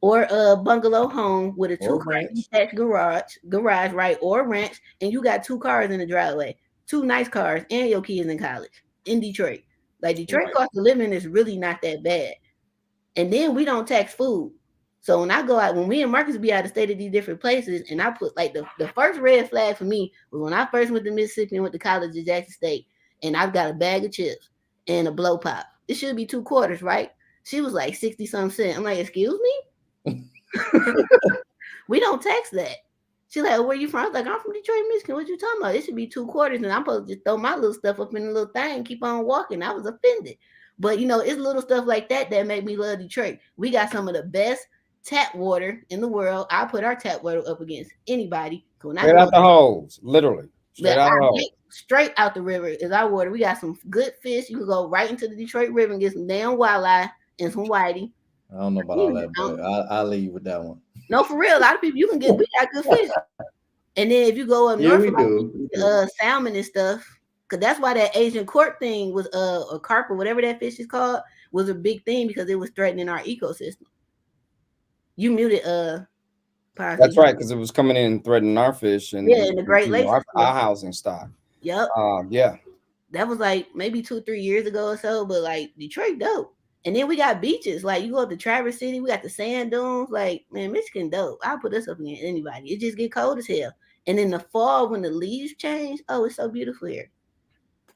or a bungalow home with a 2-car detached garage, right, or ranch, and you got 2 cars in the driveway, 2 nice cars, and your kids in college in Detroit. Like Detroit cost of living is really not that bad. And then we don't tax food. So when I go out, when me and Marcus be out of state at these different places, and I put like the first red flag for me was when I first went to Mississippi and went to college at Jackson State, and I've got a bag of chips and a blow pop. It should be 2 quarters, right? She was like 60-some cents. I'm like, excuse me? We don't tax that. She's like, where you from? I was like, I'm from Detroit, Michigan. What you talking about? It should be 2 quarters, and I'm supposed to just throw my little stuff up in the little thing and keep on walking. I was offended. But, you know, it's little stuff like that that make me love Detroit. We got some of the best tap water in the world. I put our tap water up against anybody. Straight out the hose, literally. Straight out the hose. Straight out the river is our water. We got some good fish. You can go right into the Detroit River and get some damn walleye and some whitey. I don't know about all that, but I'll leave you with that one. No, for real. A lot of people, we got good fish. And then if you go up north, salmon and stuff, because that's why that Asian court thing was a carp or whatever that fish is called was a big thing because it was threatening our ecosystem. You muted That's right, because it was coming in and threatening our fish and in the Great Lakes, our housing stock. Yep. Yeah. That was like maybe 2-3 years ago or so, but like Detroit dope. And then we got beaches. Like you go up to Traverse City, we got the sand dunes. Like, man, Michigan dope. I'll put us up against anybody. It just get cold as hell. And in the fall when the leaves change, oh, it's so beautiful here.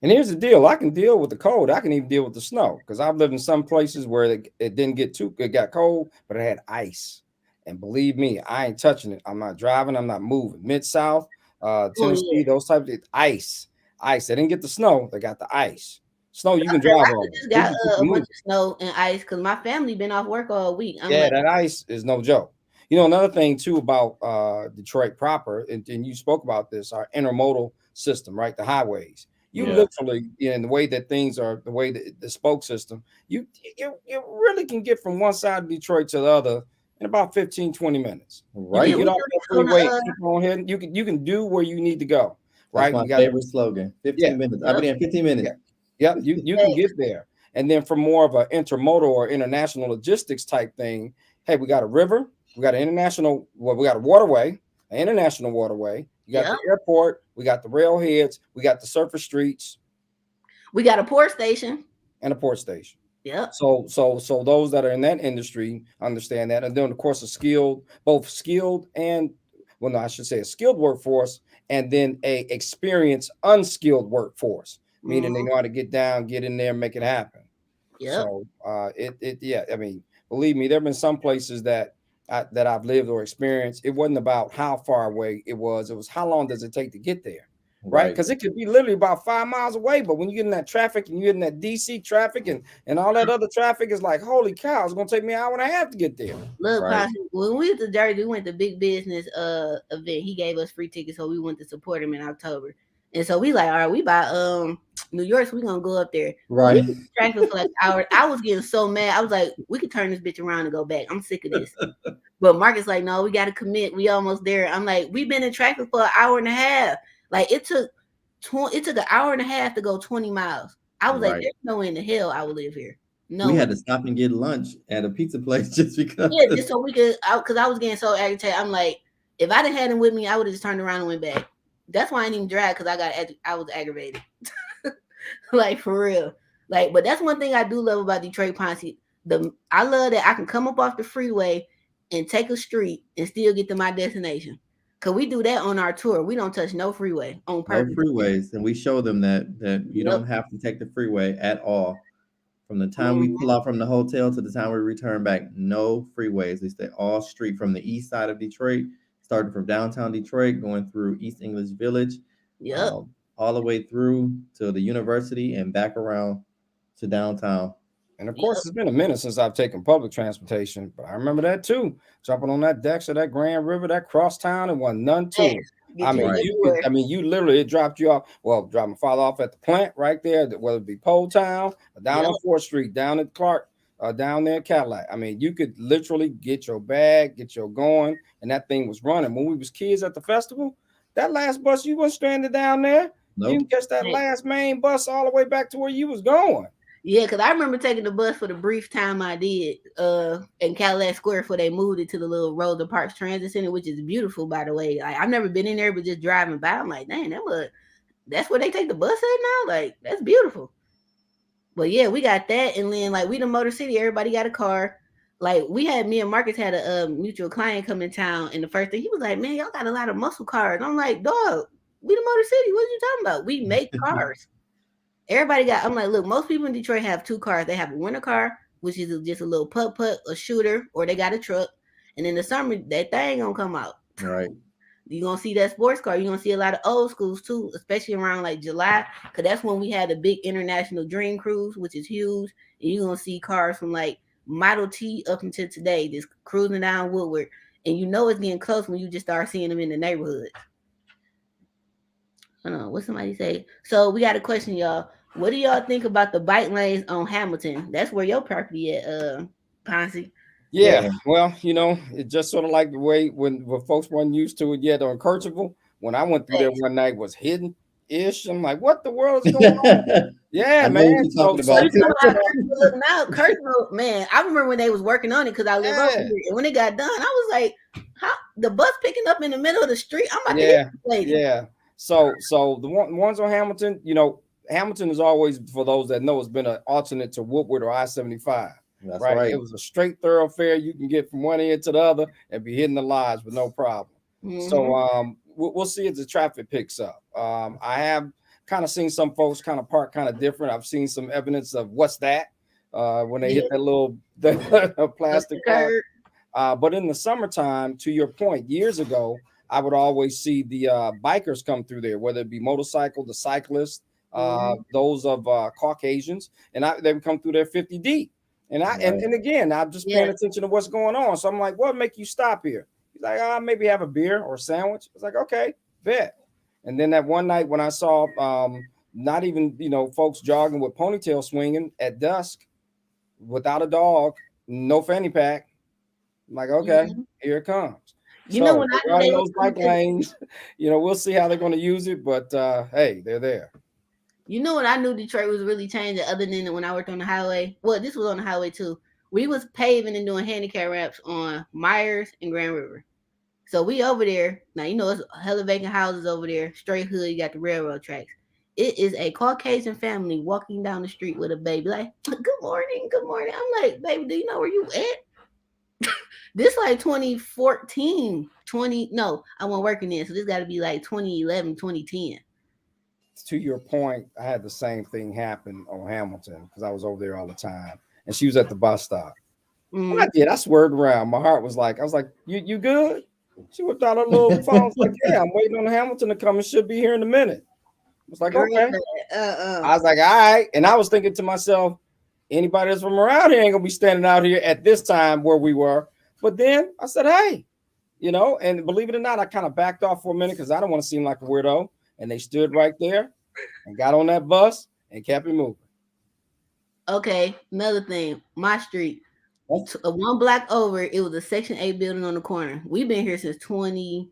And here's the deal. I can deal with the cold. I can even deal with the snow because I've lived in some places where it didn't get it got cold, but it had ice. And believe me, I ain't touching it. I'm not driving. I'm not moving. Mid-South, Tennessee, those types of ice. They didn't get the snow. They got the ice. Snow, you can drive on. Just got a bunch of snow and ice because my family been off work all week. That ice is no joke. You know, another thing too about Detroit proper, and you spoke about this, our intermodal system, right? The highways. You literally, in the way that things are, the way that the spoke system, you really can get from one side of Detroit to the other in about 15, 20 minutes. Right. You get off that freeway, keep on heading. You can do where you need to go. Right. That's my favorite slogan. 15 minutes. I'll be in 15 minutes. Yeah, you can get there. And then for more of an intermodal or international logistics type thing, hey, we got a river, we got an international, we got a waterway, an international waterway, you got the airport, we got the railheads, we got the surface streets. We got a port station. And a port station. Yeah. So those that are in that industry understand that. And then of course both skilled and I should say a skilled workforce and then a experienced unskilled workforce. Meaning they know how to get down, get in there, make it happen. Yeah. So I mean, believe me, there have been some places that I've lived or experienced. It wasn't about how far away it was. It was how long does it take to get there, right? Because it could be literally about 5 miles away. But when you get in that traffic and you're in that DC traffic and all that other traffic, is like, holy cow, it's gonna take me an hour and a half to get there. Look, when we went to Jersey, we went to Big Business event. He gave us free tickets, so we went to support him in October. And so we like, all right, we by New York, so we're gonna go up there. Right. We for like hours. I was getting so mad. I was like, we could turn this bitch around and go back. I'm sick of this. But Marcus like, no, we gotta commit. We almost there. I'm like, we've been in traffic for an hour and a half. Like it took an hour and a half to go 20 miles. I was like, there's no way in the hell I would live here. No. We had to stop and get lunch at a pizza place just because. Yeah, just so we could, because I was getting so agitated. I'm like, If I didn't had him with me, I would have just turned around and went back. That's why I didn't even drive because I was aggravated. Like for real. Like, but that's one thing I do love about Detroit Ponce. I love that I can come up off the freeway and take a street and still get to my destination. Cause we do that on our tour. We don't touch no freeway on No purpose. freeways, and we show them that you Yep. don't have to take the freeway at all. From the time we Mhm. pull out from the hotel to the time we return back, no freeways. We stay all street from the east side of Detroit, starting from downtown Detroit, going through East English Village, Yep. um, all the way through to the university and back around to downtown. And of course, Yep. it's been a minute since I've taken public transportation, but I remember that too. Jumping on that decks of that Grand River, that crosstown, and wasn't none to Yes. it. I Get you mean, Right, everywhere. you literally it dropped you off. Well, dropped my father off at the plant right there, whether it be Pole Town or down Yep. on 4th Street, down at Clark, down there at Cadillac. I mean, you could literally get your bag, get your going, and that thing was running. When we was kids at the festival, that last bus you was stranded down there. You can nope, catch that Hey. last main bus all the way back to where you was going. Yeah, because I remember taking the bus for the brief time I did in Cadillac Square before they moved it to the little Rosa Parks Transit Center, which is beautiful, by the way. Like, I've never been in there, but just driving by, I'm like, dang, that's where they take the bus at now? Like, that's beautiful. But yeah, we got that. And then, like, we the Motor City, everybody got a car. Like, me and Marcus had a mutual client come in town. And the first thing he was like, man, y'all got a lot of muscle cars. And I'm like, dog, we the Motor City. What are you talking about? We make cars. Everybody got. I'm like, look, most people in Detroit have two cars. They have a winter car, which is just a little putt, a shooter, or they got a truck. And in the summer, that thing gonna come out. right. You're gonna see that sports car. You're gonna see a lot of old schools too, especially around like July, because that's when we had the big international dream cruise, which is huge. And you're gonna see cars from like Model T up until today, just cruising down Woodward. And you know it's getting close when you just start seeing them in the neighborhood. Hold on, what somebody say? So we got a question, y'all. What do y'all think about the bike lanes on Hamilton? That's where your property at, Ponce. Yeah, well, it's just sort of like the way when folks weren't used to it yet on Kercheval. When I went through there one night, was hidden ish. I'm like, what the world is going on? Yeah, I know man. what you're talking about You know too. how Kirksville look now. Kirksville, man, I remember when they was working on it because I live over Yeah. here. And when it got done, I was like, how the bus picking up in the middle of the street? I'm about to Yeah, hit this lady. yeah. So the ones on Hamilton, Hamilton is always, for those that know, it's been an alternate to Woodward or I-75. That's Right? right. It was a straight thoroughfare you can get from one end to the other and be hitting the lines with no problem. So we'll see as the traffic picks up. I have kind of seen some folks kind of park kind of different. I've seen some evidence of what's that when they hit that little plastic curb. but in the summertime, to your point, years ago, I would always see the bikers come through there, whether it be motorcycle, the cyclists, those of Caucasians, and they would come through there 50 deep. And and again, I'm just paying attention to what's going on. So I'm like, what make you stop here? He's like, maybe have a beer or a sandwich. I was like, okay, bet. And then that one night when I saw not even, folks jogging with ponytail swinging at dusk without a dog, no fanny pack. I'm like, okay, here it comes. When I regarding those bike lanes, we'll see how they're going to use it. But hey, they're there. You know what I knew Detroit was really changing other than when I worked on the highway? Well, this was on the highway too. We was paving and doing handicap ramps on Myers and Grand River. So we over there. Now, it's hella vacant houses over there. Straight hood, you got the railroad tracks. It is a Caucasian family walking down the street with a baby. Like, good morning, good morning. I'm like, baby, do you know where you at? This like 2014, no, I wasn't working there. So this got to be like 2011, 2010. To your point, I had the same thing happen on Hamilton because I was over there all the time, and she was at the bus stop. When I did, I swerved around. My heart was like, I was like, you good? She whipped out her little phone. I was like, yeah, I'm waiting on Hamilton to come and should be here in a minute. I was like, okay. I was like, all right. And I was thinking to myself, anybody that's from around here ain't gonna be standing out here at this time where we were. But then I said, hey, and believe it or not, I kind of backed off for a minute because I don't want to seem like a weirdo. And they stood right there and got on that bus and kept it moving. Okay, another thing, my street, one block over, it was a Section 8 building on the corner. We've been here since 2000.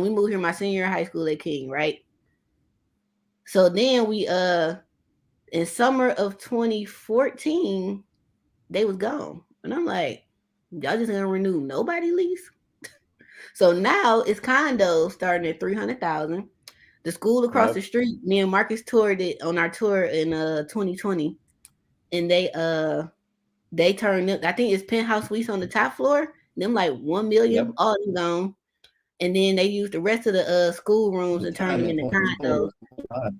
We moved here my senior year of high school at King, right? So then we in summer of 2014, they was gone. And I'm like, y'all just gonna renew nobody lease? So now it's condos starting at 300,000. The school across Yep. the street, me and Marcus toured it on our tour in 2020, and they turned it. I think it's penthouse suites on the top floor. Them like 1 million, Yep. all them gone. And then they used the rest of the school rooms The and turned time them in into 2020 condos. was 25.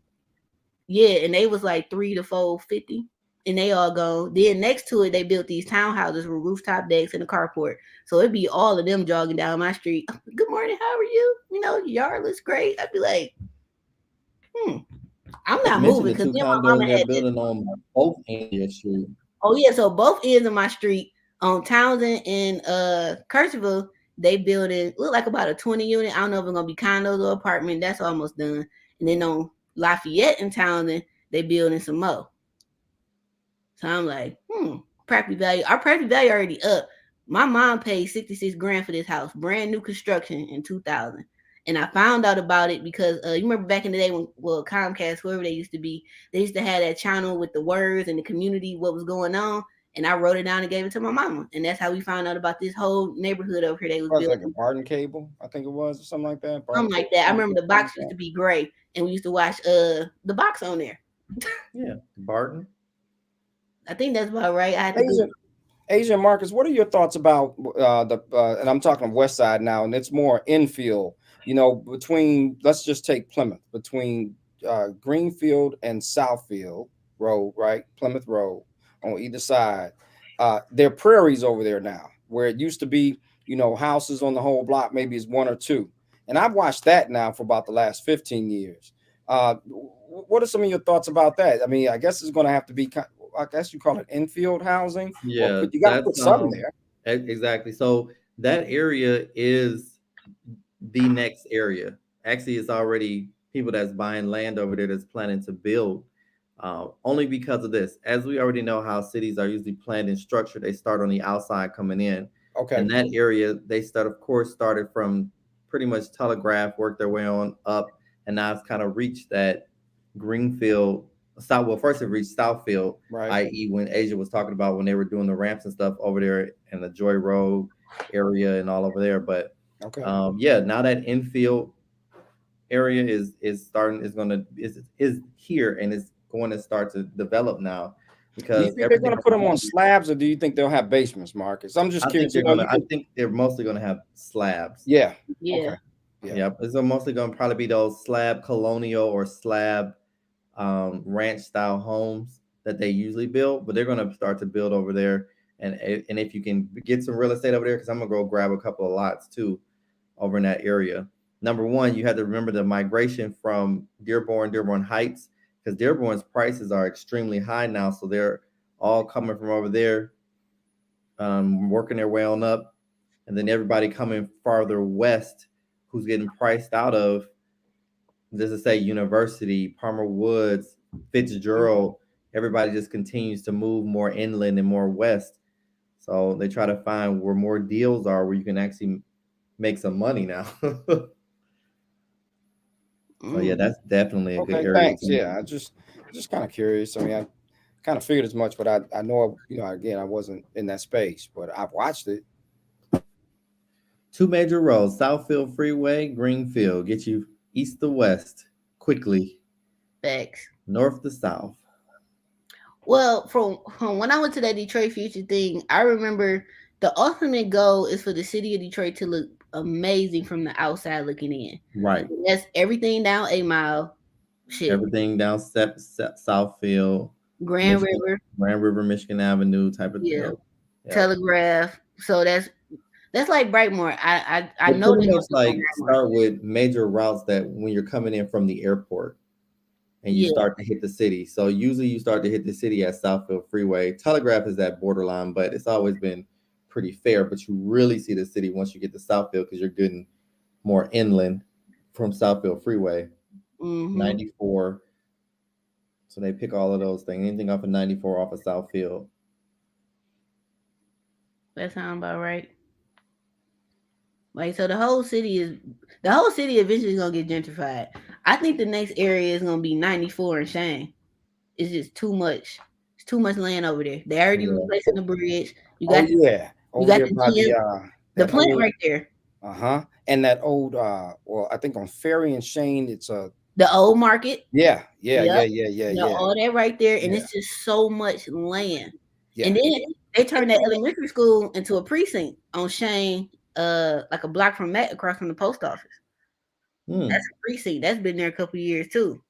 Yeah, and they was like 3 to 450, and they all gone. Then next to it, they built these townhouses with rooftop decks and a carport. So it'd be all of them jogging down my street. Good morning, how are you? You know, your yard looks great. I'd be like, I'm not Mention moving the because two then my condos mama they're had this. building on both ends of your street. Oh yeah, so both ends of my street on Townsend and Kercheval, they building look like about a 20 unit. I don't know if it's gonna be condos or apartment. That's almost done. And then on Lafayette and Townsend, they building some more. So I'm like, property value. Our property value already up. My mom paid 66 grand for this house, brand new construction in 2000. And I found out about it because you remember back in the day when, well, Comcast, whoever they used to be, they used to have that channel with the words and the community, what was going on. And I wrote it down and gave it to my mama. And that's how we found out about this whole neighborhood over here they was Was like a building. Barton cable, I think it was, or something like that. Barton Something like cable, that. I something remember the like box used that. to be gray, and we used to watch the box on there. Yeah, Barton. I think that's about right. I had to go. Asia and Marcus, what are your thoughts about and I'm talking West Side now, and it's more infield, between, let's just take Plymouth, between Greenfield and Southfield Road, right? Plymouth Road on either side. There are prairies over there now, where it used to be, houses on the whole block, maybe it's one or two. And I've watched that now for about the last 15 years. What are some of your thoughts about that? I mean, I guess it's going to have to be, I guess you call it infield housing, or Yeah, you got to that's put some there. exactly. So that area is the next area. Actually, it's already people that's buying land over there that's planning to build. Only because of this, as we already know how cities are usually planned and structured, they start on the outside coming in. Okay. And that area, they started from pretty much Telegraph, worked their way on up, and now it's kind of reached that Greenfield. South, well, first it reached Southfield, Right. i.e., when Asia was talking about when they were doing the ramps and stuff over there in the Joy Road area and all over there. But Okay. yeah, now that infield area is starting is here and is going to start to develop now Do you because think they're going to put them on slabs, or do you think they'll have basements, Marcus? I'm just curious. I think they're mostly gonna have slabs. Yeah. Yeah. Okay. Yeah. Yep. It's mostly gonna probably be those slab colonial or slab ranch style homes that they usually build, but they're gonna start to build over there. And if you can get some real estate over there, because I'm gonna go grab a couple of lots too over in that area. Number one, you have to remember the migration from Dearborn Heights, because Dearborn's prices are extremely high now. So they're all coming from over there, working their way on up. And then everybody coming farther west who's getting priced out of, just to say, University, Palmer Woods, Fitzgerald, everybody just continues to move more inland and more west. So they try to find where more deals are where you can actually make some money now. So yeah, that's definitely a good Okay. area. Thanks. Yeah. I just kind of curious. I mean, I kind of figured as much, but I know, again, I wasn't in that space, but I've watched it. Two major roads, Southfield Freeway, Greenfield, get you east to west quickly, Facts. north to south. Well, from when I went to that Detroit Future thing, I remember the ultimate goal is for the city of Detroit to look amazing from the outside looking in. Right. That's everything down 8 Mile, shit, Everything down Southfield, Grand Michigan, River, Michigan Avenue type of yeah, yeah. Telegraph. So that's like Brightmore. I But know pretty they're much gonna do like Brightmore. start with major routes that when you're coming in from the airport and you Yeah. start to hit the city. So usually you start to hit the city at Southfield Freeway. Telegraph is that borderline, but it's always been pretty fair. But you really see the city once you get to Southfield because you're getting more inland from Southfield Freeway. 94. So they pick all of those things. Anything off of 94 off of Southfield. That sounds about right. Like, so the whole city eventually gonna get gentrified. I think the next area is gonna be 94 and Shane. It's just too much. It's too much land over there. They already replacing the bridge. You got yeah. you got the by gym, the plant right there. And that old well, I think on Ferry and Shane, it's a The old market. yeah, Yep. yeah. All that right there. And Yeah. it's just so much land. Yeah. And then they turned that elementary school into a precinct on Shane, like a block from Matt across from the post office. That's a precinct. That's been there a couple years too.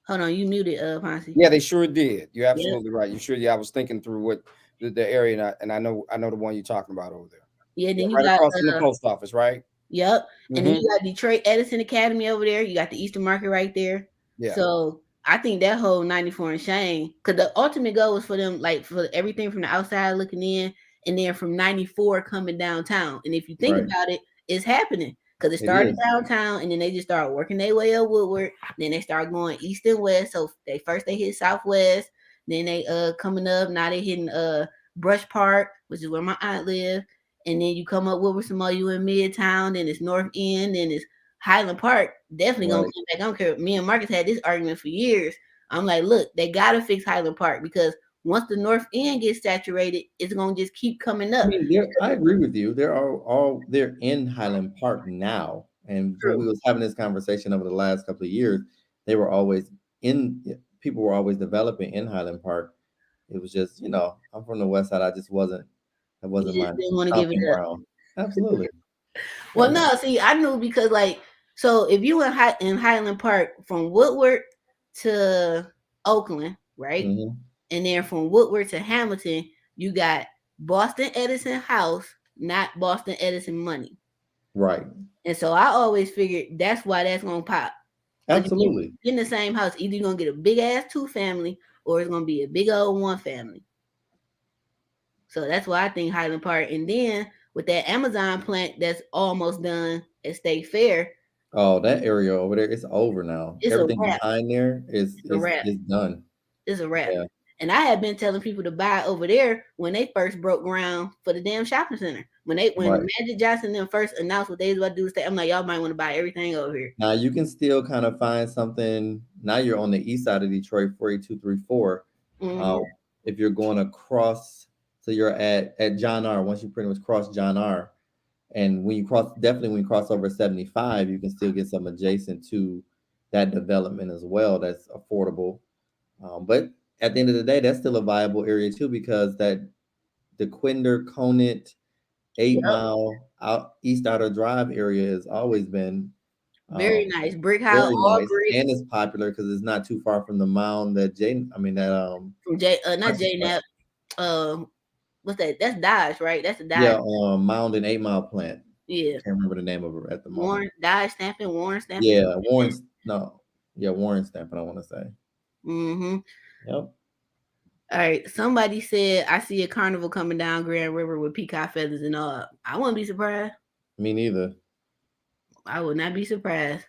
Hold on, you muted, Ponce. Yeah, they sure did. You're Yep. absolutely right. You sure? Yeah, I was thinking through what the area, and I know the one you're talking about over there. Yeah, Yeah, then you right got across from the post office, right? yep. And then Mm-hmm. you got Detroit Edison Academy over there. You got the Eastern Market right there. Yeah. So I think that whole 94 and Shane, because the ultimate goal was for them, like for everything from the outside looking in, and then from 94 coming downtown. And if you think Right. about it, it's happening because it It started is. downtown, and then they just started working their way up Woodward. Then they start going east and west. So they hit Southwest, then they coming up. Now they hitting Brush Park, which is where my aunt lives. And then you come up with some more, you in Midtown, then it's North End, then it's Highland Park. Definitely gonna Right. come back. I don't care. Me and Marcus had this argument for years. I'm like, look, they gotta fix Highland Park because once the North End gets saturated, it's gonna just keep coming I up. mean, I agree with you. They're in Highland Park now, and when True. we was having this conversation over the last couple of years, they were always in. People were always developing in Highland Park. It was just, I'm from the West Side. I just wasn't. That You wasn't my just didn't want to give it stomping up. ground. Absolutely. Well, Yeah. no, see, I knew because so if you in Highland Park from Woodward to Oakland, right? Hmm. And then from Woodward to Hamilton, you got Boston Edison House, not Boston Edison money. Right. And so I always figured that's why that's gonna pop. Because you Absolutely. get in the same house, either you're gonna get a big ass 2-family or it's gonna be a big old 1-family. So that's why I think Highland Park. And then with that Amazon plant that's almost done at State Fair, Oh, that area over there, it's over now. it's a Everything wrap. behind there is It's a wrap. is done. It's a wrap. Yeah. And I had been telling people to buy over there when they first broke ground for the damn shopping center. When Right. Magic Johnson them first announced what they was about to do, I'm like, y'all might want to buy everything over here. Now you can still kind of find something. Now you're on the east side of Detroit, 48234. Mm-hmm. If you're going across, so you're at John R. Once you pretty much cross John R. And when you cross over 75, you can still get some adjacent to that development as well. That's affordable. But at the end of the day, that's still a viable area too, because that the Quinder Conant 8 Mile out East Outer Drive area has always been Very um, nice. Brick house, very all nice, brick. and it's popular because it's not too far from the mound that From not J Nap. What's that? That's Dodge, right? That's a Dodge. yeah, Mound and 8 Mile plant. Yeah. Can't remember the name of it at the moment. Dodge stamping, Warren stamping. Yeah, Warren's no, yeah, Warren Stamping. I want to say. Mm-hmm. Yep. All right. Somebody said I see a carnival coming down Grand River with peacock feathers and all. I wouldn't be surprised. Me neither. I would not be surprised.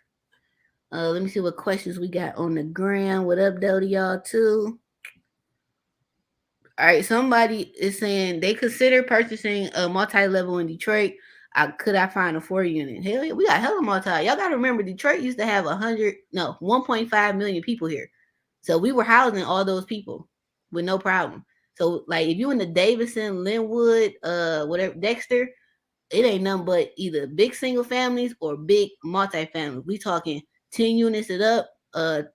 Let me see what questions we got on the gram. What up, though, to y'all too? All right, somebody is saying they consider purchasing a multi-level in Detroit. Could I find a 4-unit? Hell yeah, we got hella multi. Y'all got to remember, Detroit used to have 1.5 million people here. So we were housing all those people with no problem. So like if you in the Davidson, Linwood, whatever, Dexter, it ain't nothing but either big single families or big multi-families. We talking 10 units it up,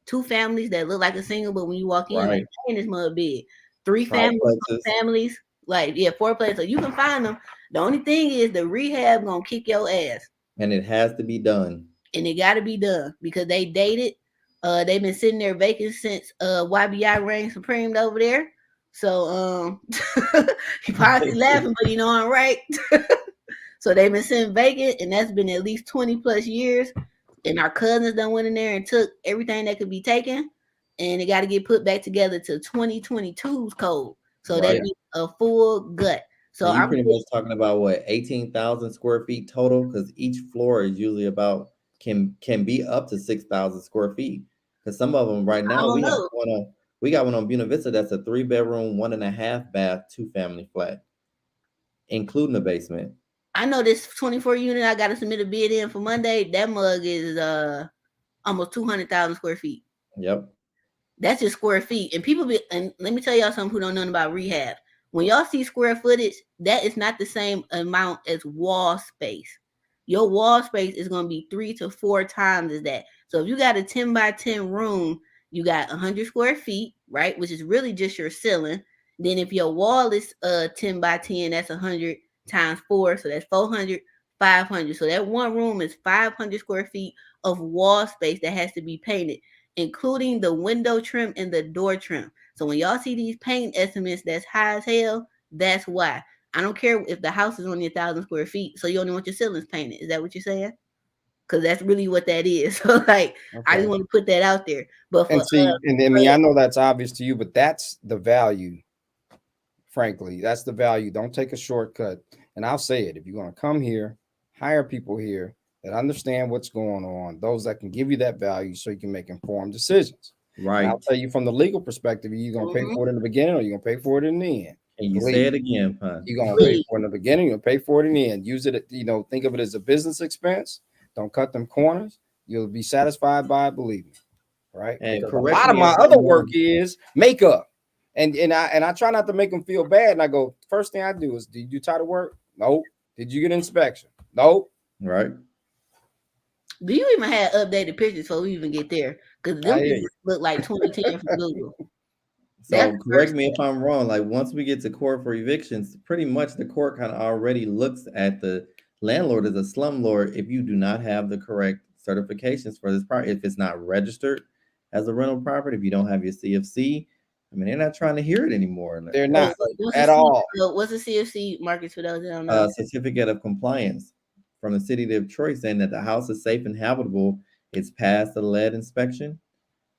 2 families that look like a single, but when you walk in, like, Right. ain't this mother big. 3 families, Triplexes. 4 families, like 4 places. So you can find them. The only thing is the rehab gonna kick your ass. And it has to be done. And it gotta be done because they dated. They've been sitting there vacant since YBI reigned supreme over there. So he probably laughing, but you know I'm right. So they've been sitting vacant, and that's been at least 20 plus years. And our cousins done went in there and took everything that could be taken, and it got to get put back together to 2022's code. So Right. that means a full gut. So And you I'm pretty much talking about what 18,000 square feet total, because each floor is usually about can be up to 6,000 square feet. Because some of them right I now don't we have know. one we got one on Buena Vista that's a 3-bedroom, 1.5 bath, 2-family flat, including the basement. I know this 24 unit I got to submit a bid in for Monday. That mug is almost 200,000 square feet. Yep. That's just square feet. And and let me tell y'all something who don't know about rehab. When y'all see square footage, that is not the same amount as wall space. your wall space is going to be 3 to 4 times as that. So if you got a 10 by 10 room, you got 100 square feet, right? Which is really just your ceiling. Then if your wall is 10 by 10, that's 100 times 4. So that's 400, 500. So that one room is 500 square feet of wall space that has to be painted, including the window trim and the door trim. So when y'all see these paint estimates that's high as hell, that's why. I don't care if the house is only 1,000 square feet, so you only want your ceilings painted. Is that what you're saying? Because that's really what that is. So like, I just Okay. want to put that out there. But for And see, and I mean, I know that's obvious to you, but that's the value. Frankly, that's the value. Don't take a shortcut. And I'll say it: if you're going to come here, hire people here that understand what's going on, those that can give you that value, so you can make informed decisions. Right. And I'll tell you from the legal perspective: are you going to pay for it in the beginning, or you going to pay for it in the end? And you Believe say it me. again, Pun. You're going to pay for it in the beginning, you're going to pay for it in the end. Use it, think of it as a business expense. Don't cut them corners. You'll be satisfied by it, believe me. Right? And Because a correct lot of me my if other I'm work wrong. is makeup. And I try not to make them feel bad. And I go, first thing I do is, did you try to work? Nope. Did you get an inspection? Nope. Right. do you even have updated pictures before we even get there? Because them I hear pictures you. look like 2010 from Google. That's So the correct first me if thing. I'm wrong. Like once we get to court for evictions, pretty much the court kind of already looks at the landlord as a slumlord if you do not have the correct certifications for this property. If it's not registered as a rental property, if you don't have your CFC, I mean they're not trying to hear it anymore. They're Wait, not what's at all. what's the CFC markets for those that don't know? Certificate of compliance from the city of Detroit saying that the house is safe and habitable. It's passed the lead inspection,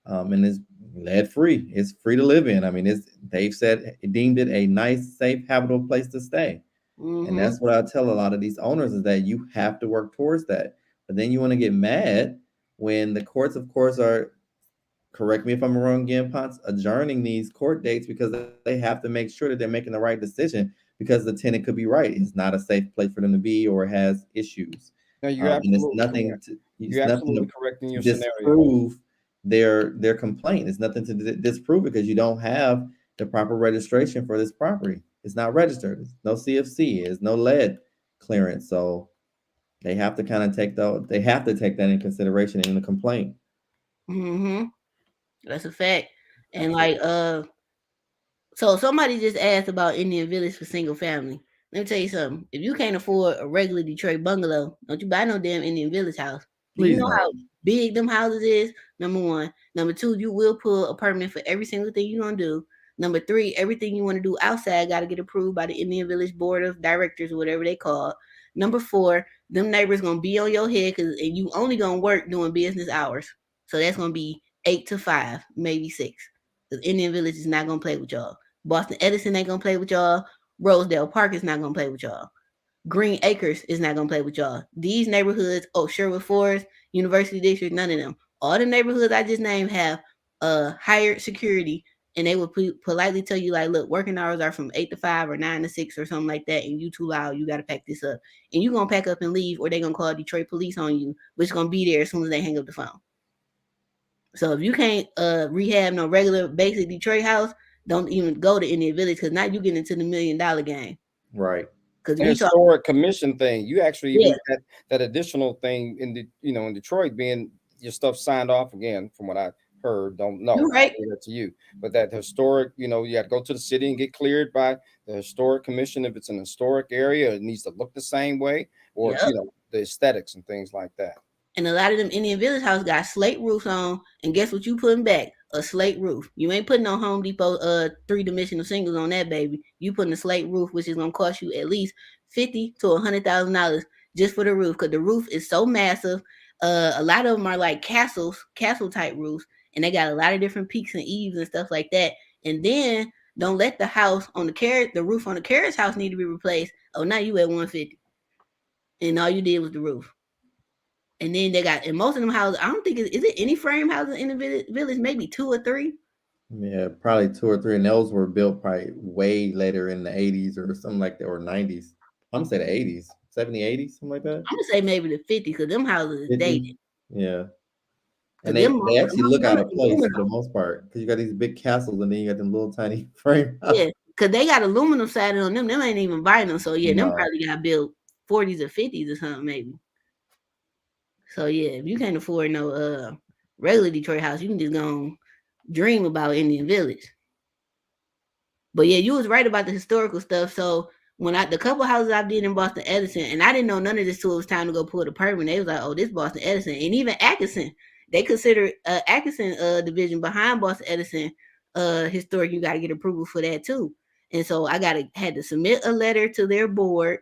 and it's lead free. It's free to live in. I mean, they've said deemed it a nice, safe, habitable place to stay. And Mm-hmm. that's what I tell a lot of these owners is that you have to work towards that. But then you want to get mad when the courts, of course, are, correct me if I'm wrong again, Ponce, adjourning these court dates because they have to make sure that they're making the right decision because the tenant could be right. It's not a safe place for them to be or has issues. No, you're And absolutely correct. it's You're nothing absolutely to correct in your scenario. disprove their complaint. It's nothing to disprove because you don't have the proper registration for this property. It's not registered. There's no CFC. There's no lead clearance. So they have to kind of they have to take that in consideration in the complaint. Mm-hmm. That's a fact. And like Absolutely. so somebody just asked about Indian Village for single family. Let me tell you something. If you can't afford a regular Detroit bungalow, don't you buy no damn Indian Village house. Do you Please know how don't. big them houses is? Number one. Number two, you will pull a permit for every single thing you're gonna do. Number three, everything you want to do outside got to get approved by the Indian Village Board of Directors or whatever they call it. Number four, them neighbors gonna be on your head and you only gonna work doing business hours. So that's gonna be 8 to 5, maybe 6. Because Indian Village is not gonna play with y'all. Boston Edison ain't gonna play with y'all. Rosedale Park is not gonna play with y'all. Green Acres is not gonna play with y'all. These neighborhoods, Sherwood Forest, University District, none of them. All the neighborhoods I just named have hired security, and they will politely tell you like, look, working hours are from 8 to 5 or 9 to 6 or something like that, and you too loud, you gotta pack this up, and you gonna pack up and leave, or they gonna call Detroit police on you, which gonna be there as soon as they hang up the phone. So if you can't rehab no regular basic Detroit house, don't even go to Indian Village because now you get into the $1 million game. Right. Because The we talk, historic commission thing. You actually yeah, even had that additional thing in the in Detroit being your stuff signed off again, from what I heard. Don't you're know. right. I'll leave that to you. But that historic, you got to go to the city and get cleared by the historic commission if it's an historic area. It needs to look the same way, or Yep. the aesthetics and things like that. And a lot of them Indian Village house got slate roofs on, and guess what you putting back? A slate roof. You ain't putting no Home Depot 3-dimensional shingles on that baby. You putting a slate roof, which is gonna cost you at least $50,000 to $100,000 just for the roof, because the roof is so massive. A lot of them are like castle type roofs, and they got a lot of different peaks and eaves and stuff like that. And then don't let the house on the roof on the carriage house need to be replaced. Oh, now you at 150, and all you did was the roof. And then they got, and most of them houses, I don't think is it any frame houses in the village, maybe 2 or 3. Yeah, probably two or three. And those were built probably way later in the 80s or something like that, or 90s. I'm gonna say the 80s, 70, 80s, something like that. I'm gonna say maybe the 50 because them houses is 50. dated. Yeah. And Because them they actually most look of them out is of place for aluminum. the most part because you got these big castles and then you got them little tiny frame houses. Yeah, because they got aluminum siding on them. Them ain't even vinyl. So yeah, them No. probably got built 40s or 50s or something maybe. So yeah, if you can't afford no regular Detroit house, you can just go and dream about Indian Village. But yeah, you was right about the historical stuff. So when the couple houses I did in Boston Edison, and I didn't know none of this till it was time to go pull the permit. They was like, "Oh, this Boston Edison," and even Atkinson. They consider Atkinson division behind Boston Edison historic. You got to get approval for that too. And so I had to submit a letter to their board.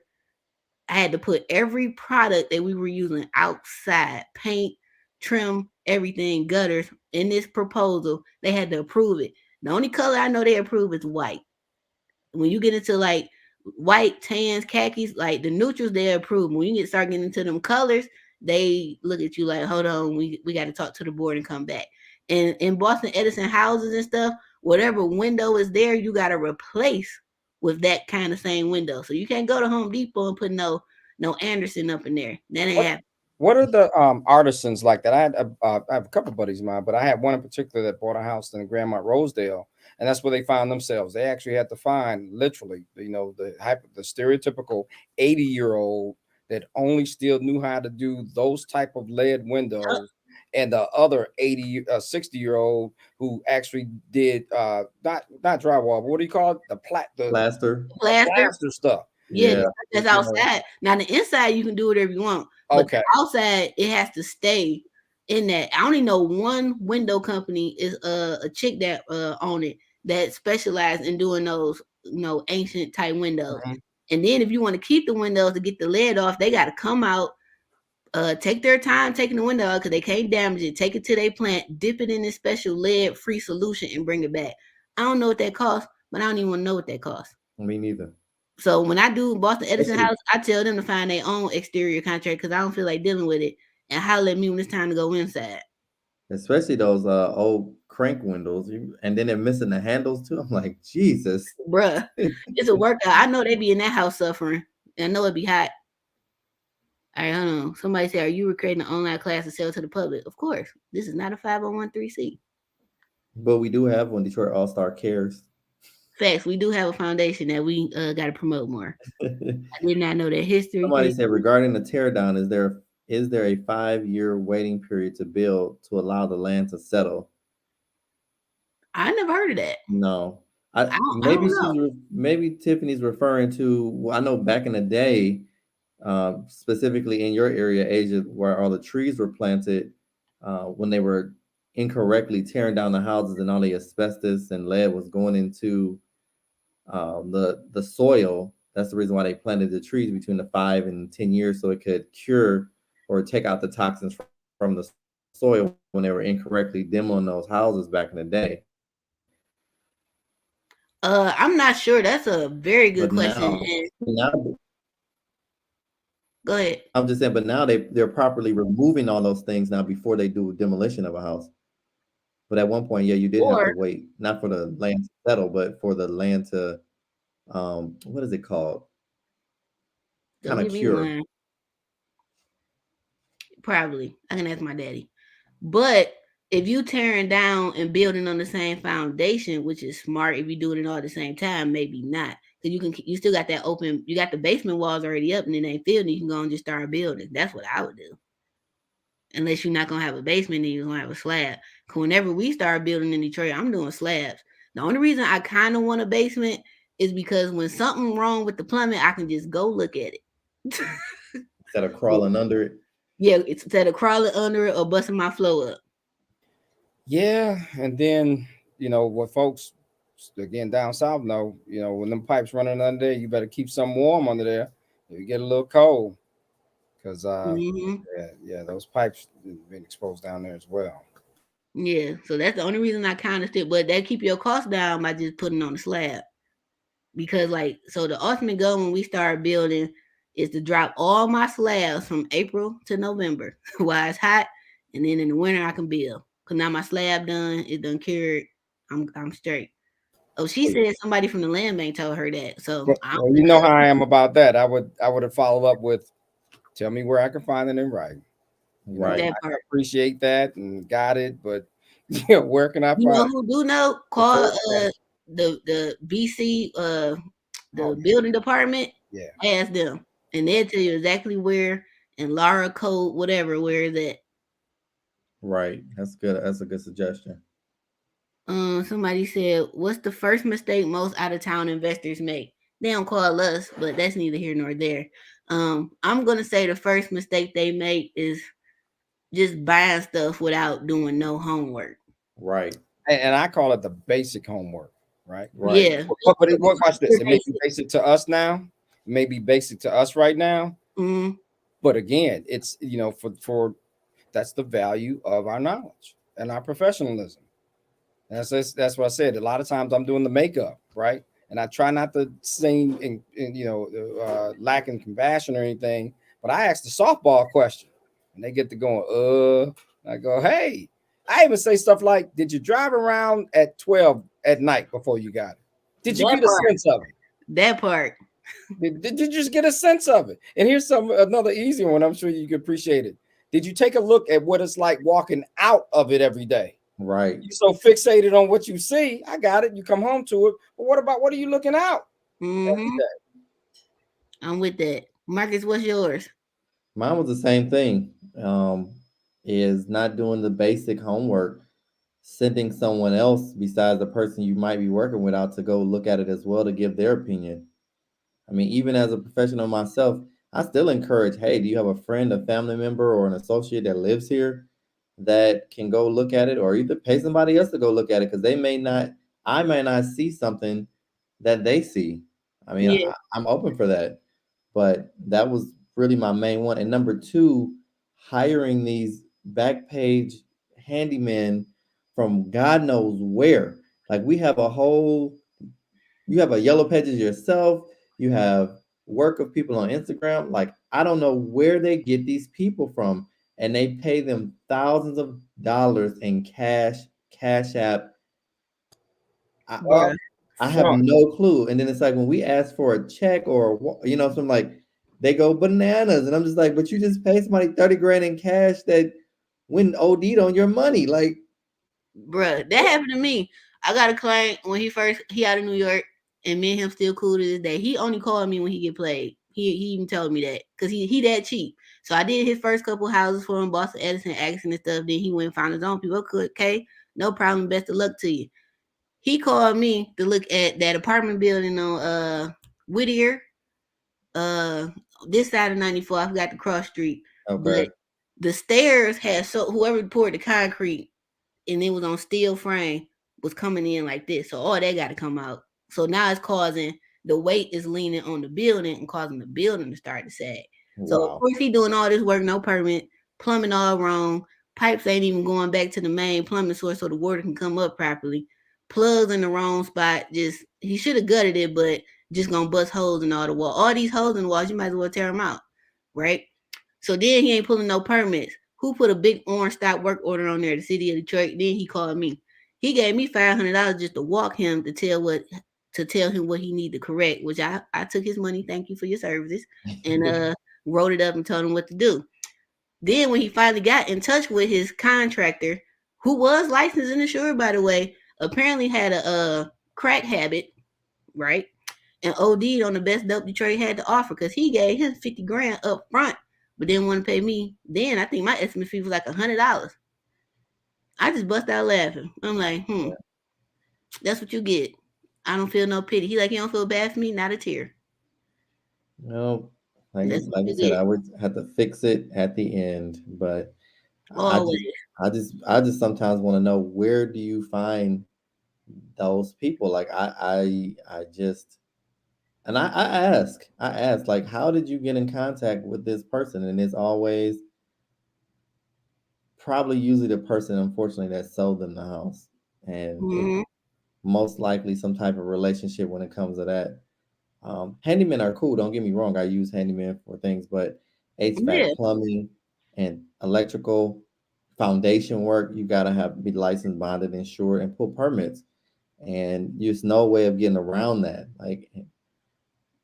I had to put every product that we were using outside, paint, trim, everything, gutters, in this proposal. They had to approve it. The only color I know they approve is white. When you get into like white, tans, khakis, like the neutrals, they approve. When you start getting into them colors, they look at you like, hold on, we got to talk to the board and come back. And in Boston Edison houses and stuff, whatever window is there, you got to replace with that kind of same window. So you can't go to Home Depot and put no Anderson up in there. That ain't happening. What are the artisans like that? I have a couple of buddies of mine, but I had one in particular that bought a house in Grandmont Rosedale, and that's where they found themselves. They actually had to find literally, the stereotypical 80-year-old that only still knew how to do those type of lead windows, and the other 60-year-old who actually did not drywall, but what do you call it? The Plaster. plaster stuff. Yeah, that's outside. Now the inside you can do whatever you want. But okay. The outside it has to stay in that. I only know one window company is a chick that own it that specializes in doing those ancient type windows. Mm-hmm. And then if you want to keep the windows to get the lead off, they got to come out, take their time taking the window out because they can't damage it. Take it to their plant, dip it in this special lead free solution, and bring it back. I don't know what that costs, but I don't even want to know what that costs. Me neither. So when I do Boston Edison house, I tell them to find their own exterior contract because I don't feel like dealing with it, and holler at me when it's time to go inside. Especially those old crank windows, and then they're missing the handles too. I'm like, Jesus, bruh, it's a workout. I know they be in that house suffering. I know it be hot. I don't know. Somebody said, "Are you creating an online class to sell to the public?" Of course, this is not a 501(c)(3). But we do have one, Detroit All-Star Cares. Facts. We do have a foundation that we got to promote more. I did not know that history. Somebody said regarding the teardown, is there a 5-year waiting period to build to allow the land to settle? I never heard of that. No, maybe Tiffany's referring to. Well, I know back in the day, specifically in your area, Asia, where all the trees were planted, when they were incorrectly tearing down the houses and all the asbestos and lead was going into the soil. That's the reason why they planted the trees between the 5 and 10 years, so it could cure or take out the toxins from the soil when they were incorrectly demoing those houses back in the day. I'm not sure. That's a very good question. Now, go ahead. I'm just saying, but now they're properly removing all those things now before they do demolition of a house. But at one point, yeah, you did have to wait, not for the land to settle, but for the land to, what is it called? Kind of cure. Probably. I can ask my daddy. But if you tearing down and building on the same foundation, which is smart, if you do it all at the same time, maybe not. Because you still got that open, you got the basement walls already up and it ain't filled, and you can go and just start building. That's what I would do. Unless you're not gonna have a basement, then you're gonna have a slab. Because whenever we start building in Detroit, I'm doing slabs. The only reason I kind of want a basement is because when something wrong with the plumbing, I can just go look at it. Instead of crawling under it. Yeah, instead of crawling under it or busting my floor up. Yeah, and then what folks again down south know, when them pipes running under there, you better keep something warm under there. You get a little cold. Because those pipes have been exposed down there as well. Yeah, so that's the only reason I kind of stick, but that keep your cost down by just putting on the slab. Because so the ultimate goal when we start building is to drop all my slabs from April to November while it's hot, and then in the winter I can build. Cause now my slab done, it's done cured. I'm straight. Oh, she said somebody from the land bank told her that. So well, you know how I am about that. I would have followed up with, tell me where I can find it in writing. Right. I appreciate that and got it, but where can I find? You know who do know? Call the BC the building department. Yeah. Ask them, and they'll tell you exactly where and Lara Code, whatever, where is that? Right. That's good. That's a good suggestion. Somebody said, what's the first mistake most out of town investors make? They don't call us, but that's neither here nor there. I'm gonna say the first mistake they make is just buying stuff without doing no homework. Right. And I call it the basic homework, right? Right. Yeah. Watch this. It may be basic to us now, it may be basic to us right now. Mm-hmm. But again, it's for that's the value of our knowledge and our professionalism. That's what I said. A lot of times I'm doing the makeup, right? And I try not to sing in lacking compassion or anything, but I ask the softball question and they get to going, I go, hey, I even say stuff like, did you drive around at 12 at night before you got it? Did you That get a part. sense of it? That part. Did you just get a sense of it? And here's another easy one. I'm sure you can appreciate it. Did you take a look at what it's like walking out of it every day? Right. You're so fixated on what you see. I got it. You come home to it. But what are you looking out every Mm-hmm. day? I'm with that. Marcus, what's yours? Mine was the same thing. Is not doing the basic homework, sending someone else besides the person you might be working with out to go look at it as well to give their opinion. I mean, even as a professional myself, I still encourage, hey, do you have a friend, a family member, or an associate that lives here that can go look at it, or either pay somebody else to go look at it because I may not see something that they see. I mean, Yeah. I'm open for that, but that was really my main one. And number two, hiring these back page handymen from God knows where. Like we have a whole you have a yellow pages yourself, you have work of people on Instagram. Like I don't know where they get these people from, and they pay them thousands of dollars in cash app. I, Uh, Bruh. I have Sean, no clue. And then it's like when we ask for a check or something like they go bananas, and I'm just like, but you just pay somebody 30 grand in cash that went OD'd on your money, like. Bruh, that happened to me. I got a client when he out of New York, and me and him still cool to this day. He only called me when he get played. He even told me that because he that cheap. So I did his first couple houses for him, Boston Edison, Action and stuff. Then he went and found his own people. Okay, no problem. Best of luck to you. He called me to look at that apartment building on Whittier, uh this side of 94. I forgot the cross street, Okay. but the stairs had whoever poured the concrete and it was on steel frame was coming in like this. So all that got to come out. So now it's causing the weight is leaning on the building and causing the building to start to sag. So of Wow. course he doing all this work, no permit, plumbing all wrong, pipes ain't even going back to the main plumbing source so the water can come up properly. Plugs in the wrong spot. Just he should have gutted it, but just gonna bust holes in all the wall. All these holes in the walls, you might as well tear them out, right? So then he ain't pulling no permits. Who put a big orange stop work order on there? The city of Detroit. Then he called me. He gave me $500 just to walk him to tell him what he need to correct. Which I took his money. Thank you for your services, and wrote it up and told him what to do. Then when he finally got in touch with his contractor, who was licensed and insured by the way, apparently had a crack habit, right? And OD'd on the best dope Detroit had to offer because he gave him 50 grand up front, but didn't want to pay me. Then I think my estimate fee was like $100. I just bust out laughing. I'm like, that's what you get. I don't feel no pity. He like, he don't feel bad for me, not a tear. Well, like That's what like you you said, get. I would have to fix it at the end, but I Always. just I just sometimes want to know where do you find those people? Like I just and I ask like how did you get in contact with this person? And it's always probably usually the person unfortunately that sold them the house. And it's Mm-hmm. most likely some type of relationship when it comes to that. Handymen are cool. Don't get me wrong. I use handyman for things, but HVAC, Yeah. plumbing, and electrical foundation work, you gotta be licensed, bonded, insured, and pull permits. And there's no way of getting around that. Like the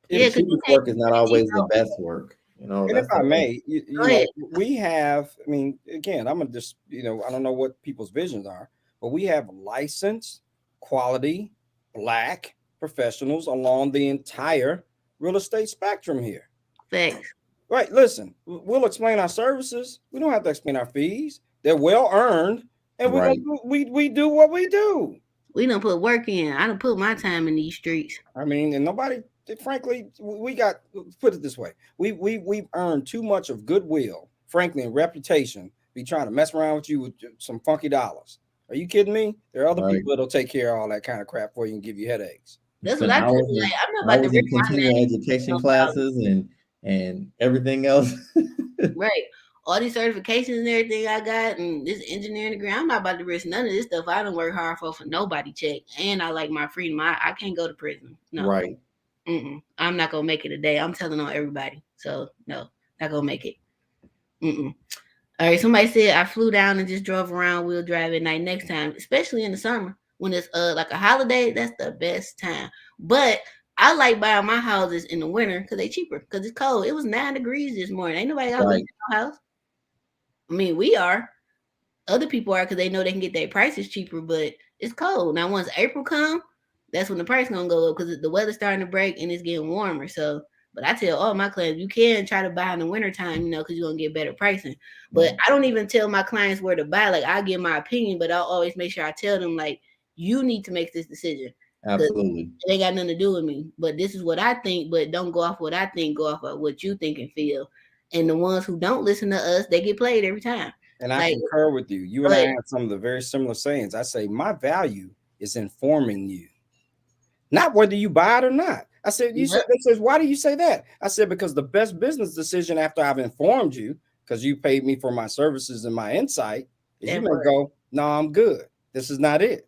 Yeah, because you cheapest can't work is not get cheap always the out. best work. and if That's I the thing. may, Go ahead. we have, I mean, again, I'm gonna just, I don't know what people's visions are, but we have licensed, quality, black professionals along the entire real estate spectrum here. Facts. Right. Listen, we'll explain our services. We don't have to explain our fees. They're well earned, and we're Right. gonna we do what we do. We don't put work in. I don't put my time in these streets. I mean, and nobody, frankly, we got, put it this way. We've earned too much of goodwill, frankly, and reputation. Be trying to mess around with you with some funky dollars. Are you kidding me? There are other Right. people that'll take care of all that kind of crap for you and give you headaches. That's what Spend I tell hours you. in, Like, I'm not about to hours rip in my continuing name. education classes and everything else. Right. All these certifications and everything I got, and this engineering degree, I'm not about to risk none of this stuff. I don't work hard for nobody check, and I like my freedom. I can't go to prison. No, Right. I'm not gonna make it a day. I'm telling on everybody. So no, not gonna make it. All right. Somebody said I flew down and just drove around wheel drive at night next time, especially in the summer when it's like a holiday. That's the best time. But I like buying my houses in the winter because they cheaper because it's cold. It was 9 degrees this morning. Ain't nobody got Right. in no house. I mean, we are. Other people are because they know they can get their prices cheaper, but it's cold. Now, once April come, that's when the price gonna go up because the weather's starting to break and it's getting warmer. So, but I tell all my clients, you can try to buy in the wintertime, because you're gonna get better pricing. But I don't even tell my clients where to buy. Like, I give my opinion, but I'll always make sure I tell them, like, you need to make this decision. Absolutely. It ain't got nothing to do with me. But this is what I think, but don't go off what I think, go off of what you think and feel. And the ones who don't listen to us, they get played every time. And I concur with you. You and I have some of the very similar sayings. I say my value is informing you, not whether you buy it or not. I said, they says, why do you say that? I said, because the best business decision after I've informed you, because you paid me for my services and my insight, is you may go, no, I'm good. This is not it.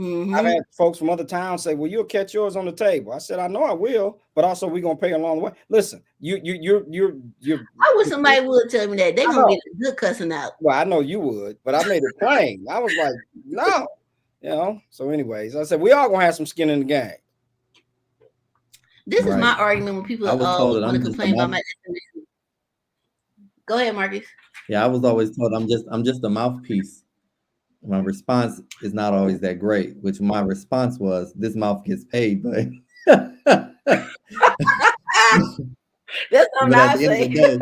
I've had folks from other towns say, well, you'll catch yours on the table. I said, I know I will, but also we're gonna pay along the way. Listen, you're I wish somebody would tell me that. They're gonna get a good cussing out. Well, I know you would, but I made it plain. I was like, no, So anyways, I said we all gonna have some skin in the game. This is my argument when people want to complain about my estimation. Go ahead, Marcus. Yeah, I was always told I'm just a mouthpiece. My response is not always that great, which my response was, this mouth gets paid, but that's what I say.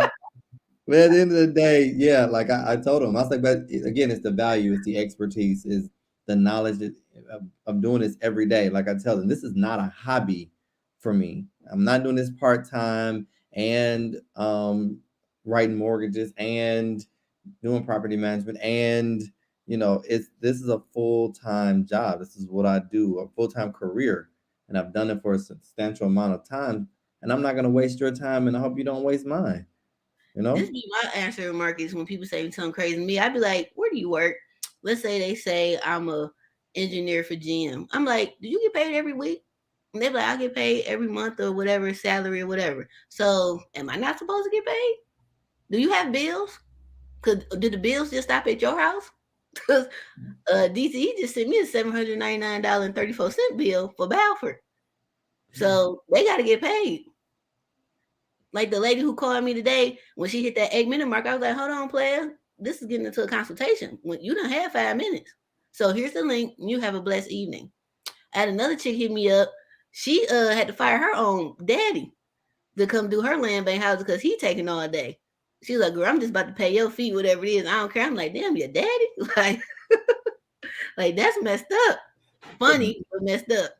But at the end of the day, yeah, like I told him, I was like, but again, it's the value, it's the expertise, is the knowledge of doing this every day. Like I tell them, this is not a hobby for me. I'm not doing this part-time and writing mortgages and doing property management and this is a full-time job. This is what I do, a full-time career, and I've done it for a substantial amount of time, and I'm not going to waste your time, and I hope you don't waste mine. This be my answer, Marcus, when people say something crazy to me. I'd be like, where do you work? Let's say they say I'm a engineer for GM. I'm like, do you get paid every week? And they're like, I get paid every month or whatever, salary or whatever. So am I not supposed to get paid? Do you have bills? Did the bills just stop at your house? Because DCE just sent me a $799.34 bill for Balfour. So they got to get paid. Like the lady who called me today, when she hit that 8-minute mark, I was like, hold on, player. This is getting into a consultation. When you done had 5 minutes. So here's the link. You have a blessed evening. I had another chick hit me up. She had to fire her own daddy to come do her land bank houses because he taking all day. She's like, girl, I'm just about to pay your fee, whatever it is. I don't care. I'm like, damn, your daddy? Like that's messed up. Funny, but messed up.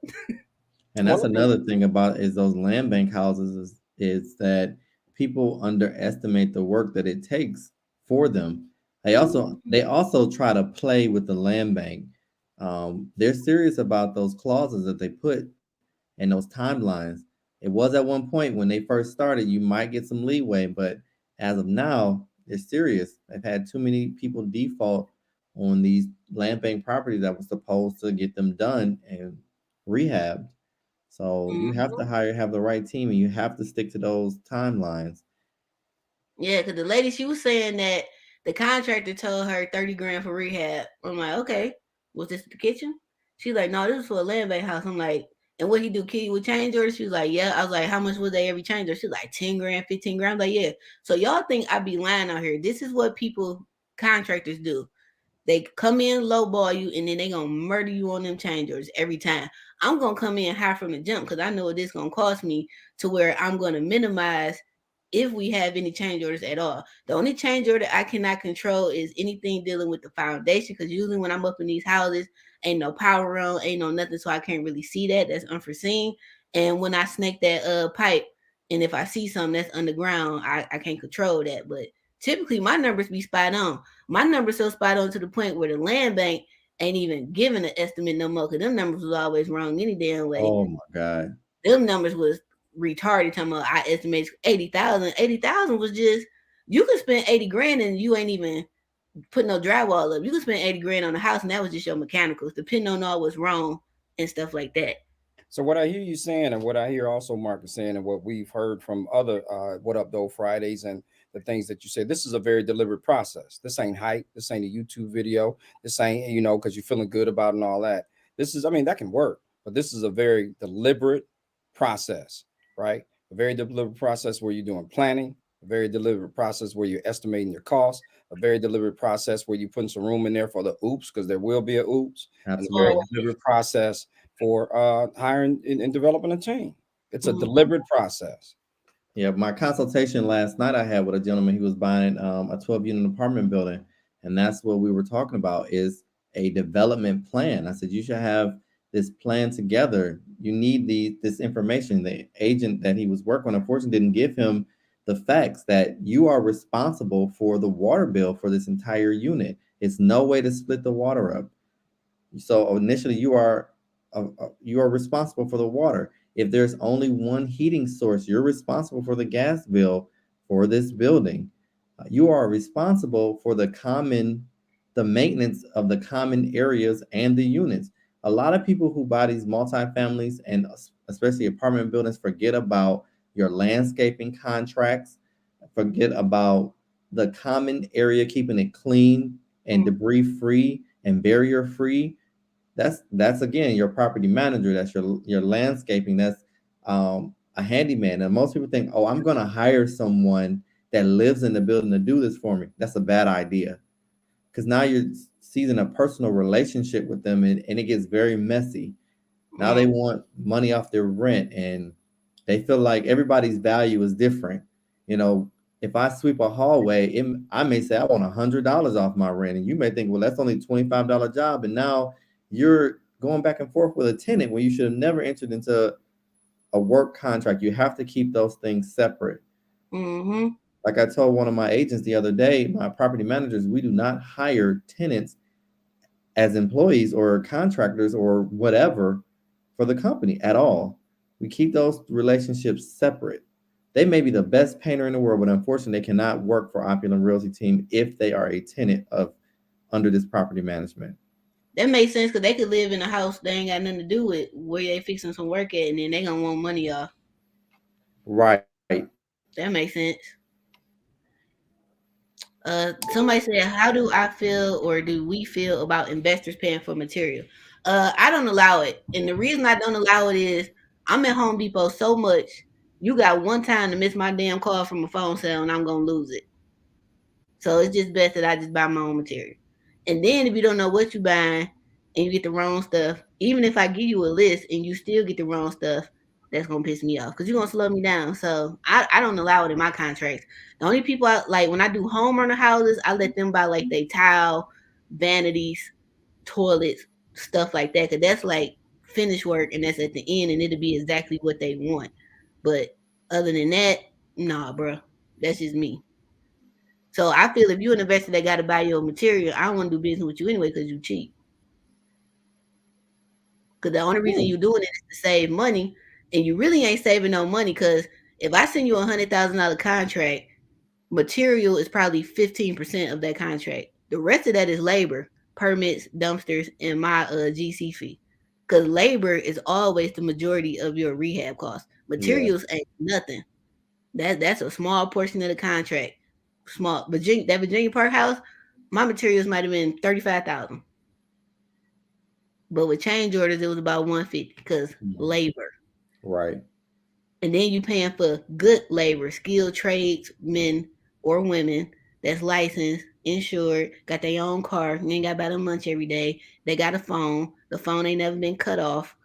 And that's another thing about is those land bank houses is that people underestimate the work that it takes for them. They also try to play with the land bank. They're serious about those clauses that they put and those timelines. It was at one point when they first started, you might get some leeway, but as of now, they're serious. They've had too many people default on these land bank properties that was supposed to get them done and rehabbed. So you have to have the right team, and you have to stick to those timelines. Yeah, because the lady, she was saying that the contractor told her 30 grand for rehab. I'm like, okay, was this the kitchen? She's like, no, this is for a land bank house. I'm like, and what he do, kid with change orders? She was like, yeah. I was like, how much was they every change order? She's like, 10 grand, 15 grand. I'm like, yeah. So y'all think I be lying out here. This is what contractors do. They come in, lowball you, and then they gonna murder you on them change orders every time. I'm gonna come in high from the jump because I know what this gonna cost me to where I'm gonna minimize if we have any change orders at all. The only change order I cannot control is anything dealing with the foundation, because usually when I'm up in these houses, ain't no power on, ain't no nothing, so I can't really see that. That's unforeseen. And when I snake that pipe, and if I see something that's underground, I can't control that. But typically my numbers be spot on. My numbers so spot on to the point where the land bank ain't even giving an estimate no more, because them numbers was always wrong any damn way. Oh my God. Them numbers was retarded. Talking about I estimate 80,000. 80,000 was just, you could spend 80 grand and you ain't even put no drywall up. You could spend 80 grand on the house and that was just your mechanicals, depending on all what's wrong and stuff like that. So what I hear you saying, and what I hear also Marcus saying, and what we've heard from other What Up Though Fridays and the things that you say, this is a very deliberate process. This ain't hype. This ain't a YouTube video. This ain't, because you're feeling good about it and all that. This is, I mean, that can work, but this is a very deliberate process, right? A very deliberate process where you're doing planning, a very deliberate process where you're estimating your costs, a very deliberate process where you're putting some room in there for the oops, because there will be a oops, and a very Absolutely. deliberate process for hiring and developing a team. It's a Mhm. deliberate process. Yeah, my consultation last night I had with a gentleman. He was buying a 12-unit apartment building, and that's what we were talking about is a development plan. I said you should have this plan together. You need this information. The agent that he was working on, unfortunately, didn't give him the facts that you are responsible for the water bill for this entire unit. It's no way to split the water up. So initially, you are responsible for the water. If there's only one heating source, you're responsible for the gas bill for this building. You are responsible for the maintenance of the common areas and the units. A lot of people who buy these multifamilies and especially apartment buildings forget about your landscaping contracts, forget about the common area, keeping it clean and debris free and barrier free. That's again your property manager. That's your landscaping. That's a handyman. And most people think, oh, I'm going to hire someone that lives in the building to do this for me. That's a bad idea, because now you're seizing a personal relationship with them, and it gets very messy. Now they want money off their rent, and they feel like everybody's value is different. You know, if I sweep a hallway, I may say I want $100 off my rent, and you may think, well, that's only $25 job, and now you're going back and forth with a tenant when you should have never entered into a work contract. You have to keep those things separate. Mm-hmm. Like I told one of my agents the other day, my property managers, we do not hire tenants as employees or contractors or whatever for the company at all. We keep those relationships separate. They may be the best painter in the world, but unfortunately, they cannot work for Opulent Realty Team if they are a tenant of under this property management. That makes sense, because they could live in a house they ain't got nothing to do with where they fixing some work at, and then they gonna want money off. Right. That makes sense. Somebody said, how do I feel or do we feel about investors paying for material? I don't allow it. And the reason I don't allow it is I'm at Home Depot so much. You got one time to miss my damn call from a phone sale and I'm gonna lose it. So it's just best that I just buy my own material. And then if you don't know what you're buying and you get the wrong stuff, even if I give you a list and you still get the wrong stuff, that's gonna piss me off because you're gonna slow me down. So I don't allow it in my contracts. The only people I like when I do homeowner houses, I let them buy like they tile, vanities, toilets, stuff like that. Cause that's like finished work and that's at the end and it'll be exactly what they want. But other than that, nah, bro. That's just me. So I feel if you're an investor that got to buy your material, I don't want to do business with you anyway because you cheap. Because the only reason you're doing it is to save money, and you really ain't saving no money. Because if I send you $100,000 contract, material is probably 15% of that contract. The rest of that is labor, permits, dumpsters, and my GC fee. Because labor is always the majority of your rehab costs. Yeah. Materials ain't nothing. That's a small portion of the contract. Small Virginia Park house, my materials might have been 35,000. But with change orders, it was about 150 because labor. Right. And then you paying for good labor, skilled tradesmen or women that's licensed, insured, got their own car, they ain't got about a lunch every day. They got a phone. The phone ain't never been cut off.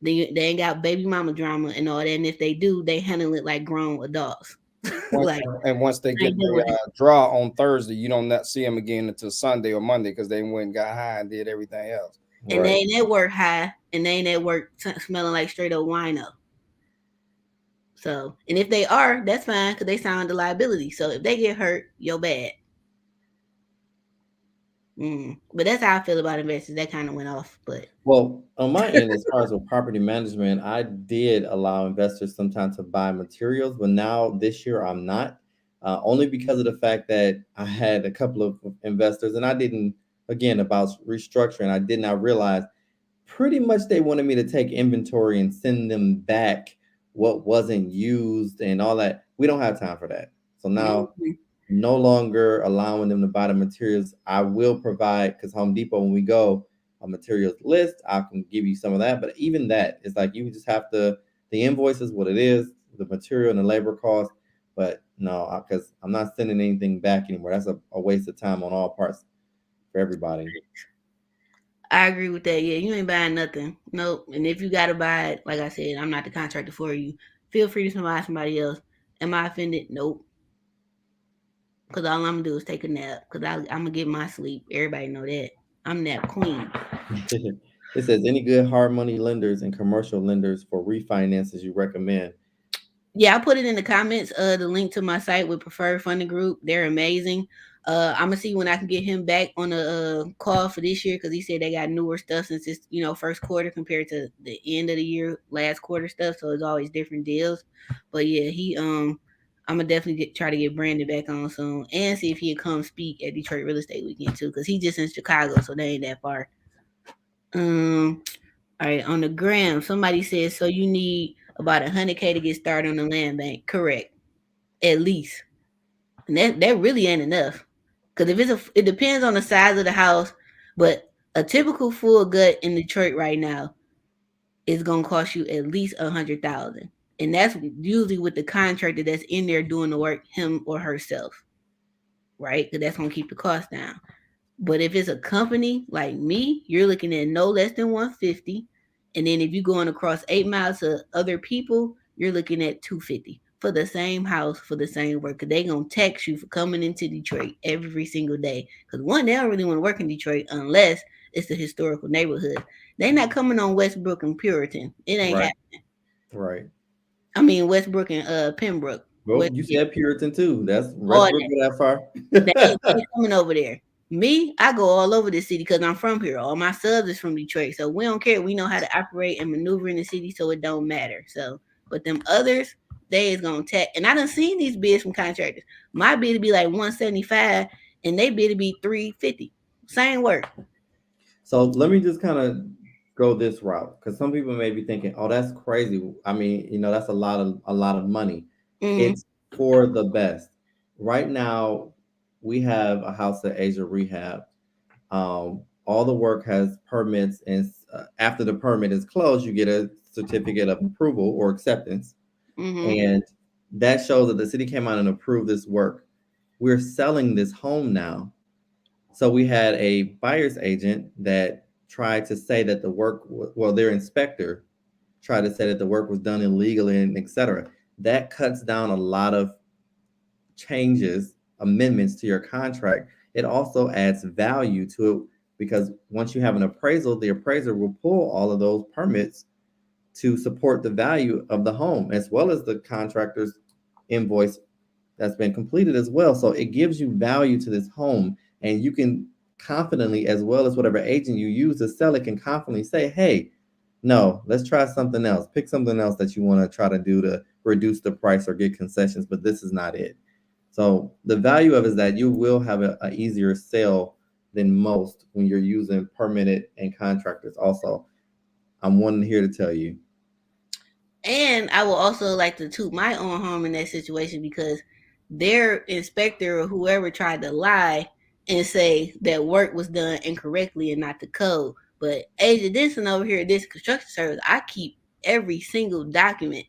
They ain't got baby mama drama and all that. And if they do, they handle it like grown adults. Like, And once they get ain't doing their it. draw on Thursday, you don't not see them again until Sunday or Monday because they went and got high and did everything else. And they Right. ain't at work high, and they ain't at work smelling like straight up wino. So, and if they are, that's fine because they signed the liability. So if they get hurt, you're bad. But that's how I feel about investors. That kind of went off, but Well, on my end, as far as with property management, I did allow investors sometimes to buy materials, but now this year I'm not, only because of the fact that I had a couple of investors, and I didn't, again, about restructuring, I did not realize pretty much they wanted me to take inventory and send them back what wasn't used and all that. We don't have time for that. So now mhm. no longer allowing them to buy the materials. I will provide, because Home Depot, when we go, a materials list. I can give you some of that, but even that, it's like you just have to. The invoice is what it is, the material and the labor cost. But no, because I'm not sending anything back anymore. That's a waste of time on all parts for everybody. I agree with that. Yeah, you ain't buying nothing. Nope. And if you gotta buy it, like I said, I'm not the contractor for you. Feel free to buy somebody else. Am I offended? Nope. Because all I'm gonna do is take a nap. Because I'm gonna get my sleep. Everybody know that. I'm nap queen. It says any good hard money lenders and commercial lenders for refinances you recommend. Yeah, I put it in the comments. The link to my site with preferred funding group. They're amazing. I'm gonna see when I can get him back on the call for this year because he said they got newer stuff since it's first quarter compared to the end of the year, last quarter stuff. So it's always different deals. But yeah, I'm gonna definitely try to get Brandon back on soon and see if he'll come speak at Detroit Real Estate Weekend too because he's just in Chicago, so they ain't that far. All right, on the gram, somebody says so you need about 100K to get started on the land bank. Correct, at least, and that really ain't enough. Because if it depends on the size of the house, but a typical full gut in Detroit right now is gonna cost you at least 100,000, and that's usually with the contractor that's in there doing the work, him or herself, right? Because that's gonna keep the cost down. But if it's a company like me, you're looking at no less than 150. And then if you're going across 8 miles to other people, you're looking at 250 for the same house for the same work. Cause they gonna tax you for coming into Detroit every single day. Cause one, they don't really want to work in Detroit unless it's a historical neighborhood. They not coming on Westbrook and Puritan. It ain't Right, happening. right. I mean Westbrook and Pembroke. Well, you said Puritan too. That's All Westbrook that. go that far. They ain't coming over there. Me, I go all over the city because I'm from here. All my subs is from Detroit, so we don't care. We know how to operate and maneuver in the city, so it don't matter. So, but them others, they is gonna tech. And I done seen these bids from contractors. My bid to be like 175, and they bid to be 350. Same work. So let me just kind of go this route because some people may be thinking, "Oh, that's crazy." I mean, that's a lot of money. Mm-hmm. It's for the best. Right now, we have a house at Asia Rehab. All the work has permits, and after the permit is closed, you get a certificate of approval or acceptance, Mm-hmm. and that shows that the city came out and approved this work. We're selling this home now. So we had a buyer's agent that tried to say that the work, well, their inspector tried to say that the work was done illegally and et cetera. That cuts down a lot of changes, amendments to your contract. It also adds value to it because once you have an appraisal, the appraiser will pull all of those permits to support the value of the home as well as the contractor's invoice that's been completed as well. So it gives you value to this home, and you can confidently, as well as whatever agent you use to sell it, can confidently say, "Hey, no, let's try something else. Pick something else that you want to try to do to reduce the price or get concessions, but this is not it." So the value of it is that you will have a easier sale than most when you're using permitted and contractors. Also, I'm one here to tell you. And I will also like to toot my own horn in that situation because their inspector or whoever tried to lie and say that work was done incorrectly and not the code. But Asia Denson over here at this construction service, I keep every single document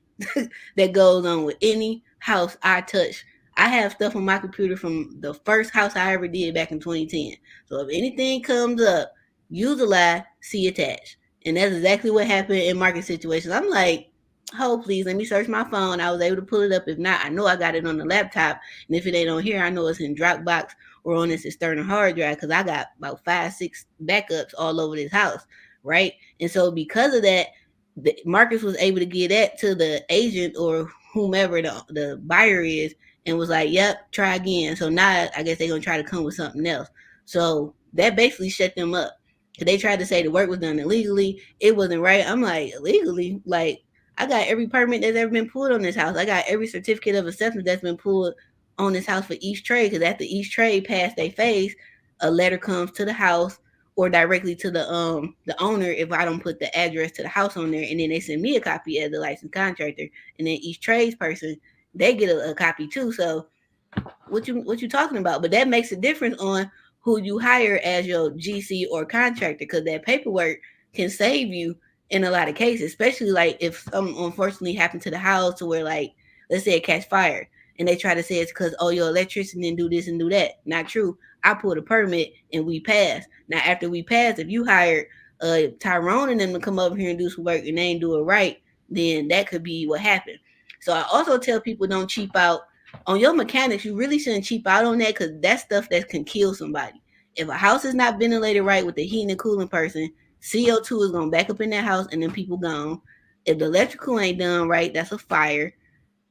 that goes on with any house I touch. I have stuff on my computer from the first house I ever did back in 2010. So if anything comes up, use a lie, see attached. And that's exactly what happened in market situations. I'm like, Hold please, let me search my phone. I was able to pull it up. If not, I know I got it on the laptop. And if it ain't on here, I know it's in Dropbox or on this external hard drive because I got about 5, 6 backups all over this house, right? And so because of that, Marcus was able to get that to the agent or whomever the buyer is and was like, yep, try again. So now I guess they're gonna try to come with something else. So that basically shut them up. Cause they tried to say the work was done illegally. It wasn't right. I'm like, illegally? Like I got every permit that's ever been pulled on this house. I got every certificate of acceptance that's been pulled on this house for each trade. Because after each trade passed their phase, a letter comes to the house or directly to the owner if I don't put the address to the house on there, and then they send me a copy as the licensed contractor, and then each tradesperson they get a copy too. So what you talking about? But that makes a difference on who you hire as your GC or contractor because that paperwork can save you in a lot of cases, especially like if something unfortunately happened to the house to where like let's say it catch fire and they try to say it's because oh your electrician didn't do this and do that. Not true. I pulled a permit and we passed. Now after we passed, if you hired Tyrone and them to come over here and do some work and they ain't do it right, then that could be what happened. So I also tell people don't cheap out on your mechanics. You really shouldn't cheap out on that because that's stuff that can kill somebody. If a house is not ventilated right with the heating and cooling person, CO2 is gonna back up in that house and then people gone. If the electrical ain't done right, that's a fire.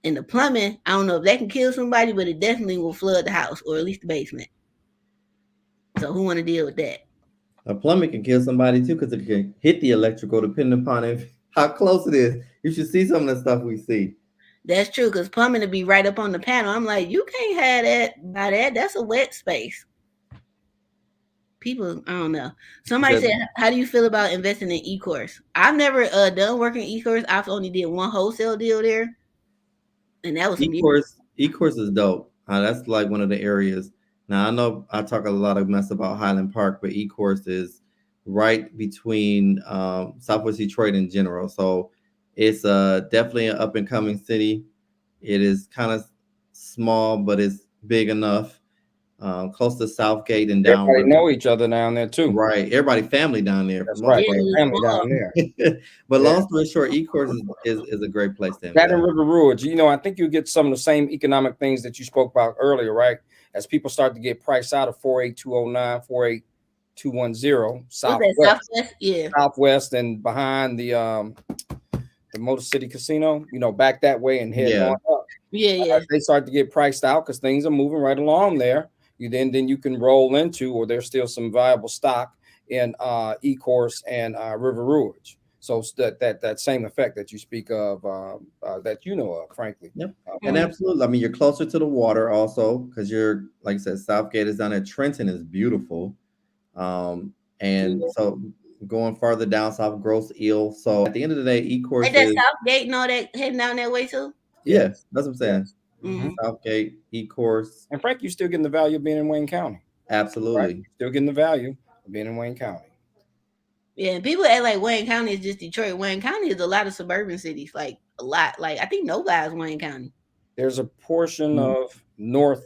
And the plumbing, I don't know if that can kill somebody, but it definitely will flood the house or at least the basement. So who want to deal with that? A plumber can kill somebody too because it can hit the electrical depending upon how close it is. You should see some of the stuff we see. That's true because plumbing to be right up on the panel. I'm like, you can't have that by that. That's a wet space. People, I don't know. Somebody Because said, "How do you feel about investing in e-course?" I've never done working e-course. I've only did one wholesale deal there, and that was some years. e-course is dope. That's like one of the areas. Now I know I talk a lot of mess about Highland Park, but e-course is right between Southwest Detroit in general. So it's definitely an up and coming city. It is kind of small, but it's big enough. Close to Southgate and Everybody downriver. know each other down there too. Right, everybody family down there for That's the most right. Yeah, part. it's Family small. down there. But Yeah. long story short, e-course is a great place to That invest. and River Rouge, I think you get some of the same economic things that you spoke about earlier, right? As people start to get priced out of 48209, 48210, What's that? Southwest? Yeah. Southwest, and behind the Motor City Casino, back that way and heading Yeah. on up. Yeah, yeah. They start to get priced out because things are moving right along there. Then you can roll into, or there's still some viable stock in E-Course and River Rouge. So that same effect that you speak of, that you know of, frankly. Yep. And absolutely. I mean, you're closer to the water also because you're, like I said, Southgate is down there. Trenton is beautiful. And so going farther down south, Gross Eel. So at the end of the day, e-course Ain't that is, Southgate and all that heading down that way too? yeah, Yes. that's what I'm saying. Yes. Mhm. Southgate, e-course, And frankly, you're still getting the value of being in Wayne County. Right? absolutely. Still getting the value of being in Wayne County. Yeah, and people act like Wayne County is just Detroit. Wayne County is a lot of suburban cities, like a lot. Like I think nobody's Wayne County. There's a portion Mhm. of Northville,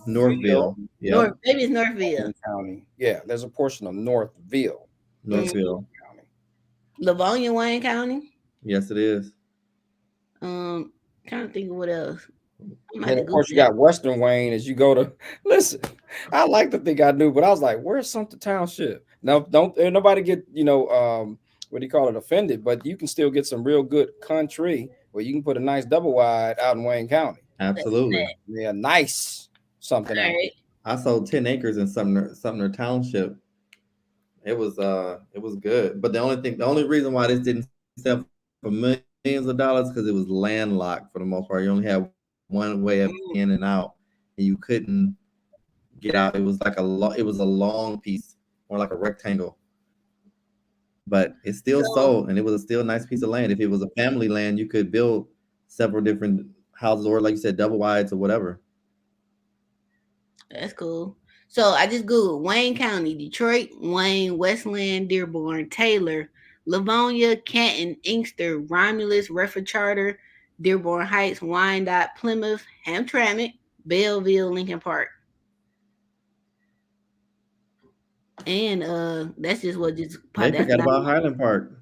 Northville. Yeah. North, maybe it's Northville. Wayne County. Yeah, there's a portion of Northville. Northville. County. Livonia, Wayne County. Yes, it is. Trying to think of what else. And then, of course, you got Western Wayne as you go to. Listen, I like to think I knew, but I was like, where's Sumter Township? Now, don't nobody get, what do you call it, offended, but you can still get some real good country where you can put a nice double wide out in Wayne County. Absolutely. Yeah, nice something. All right. I sold 10 acres in Sumner Township. It was good. But the only reason why this didn't sell for millions of dollars because it was landlocked for the most part. You only had one way of in and out, and you couldn't get out. It was like a long piece, more like a rectangle. But it still sold, and it was a still nice piece of land. If it was a family land, you could build several different houses, or like you said, double wides or whatever. That's cool. So I just Googled Wayne County, Detroit, Wayne, Westland, Dearborn, Taylor, Livonia, Canton, Inkster, Romulus, Redford Charter, Dearborn Heights, Wyandotte, Plymouth, Hamtramck, Belleville, Lincoln Park. And that's just what just They forgot about Highland Park.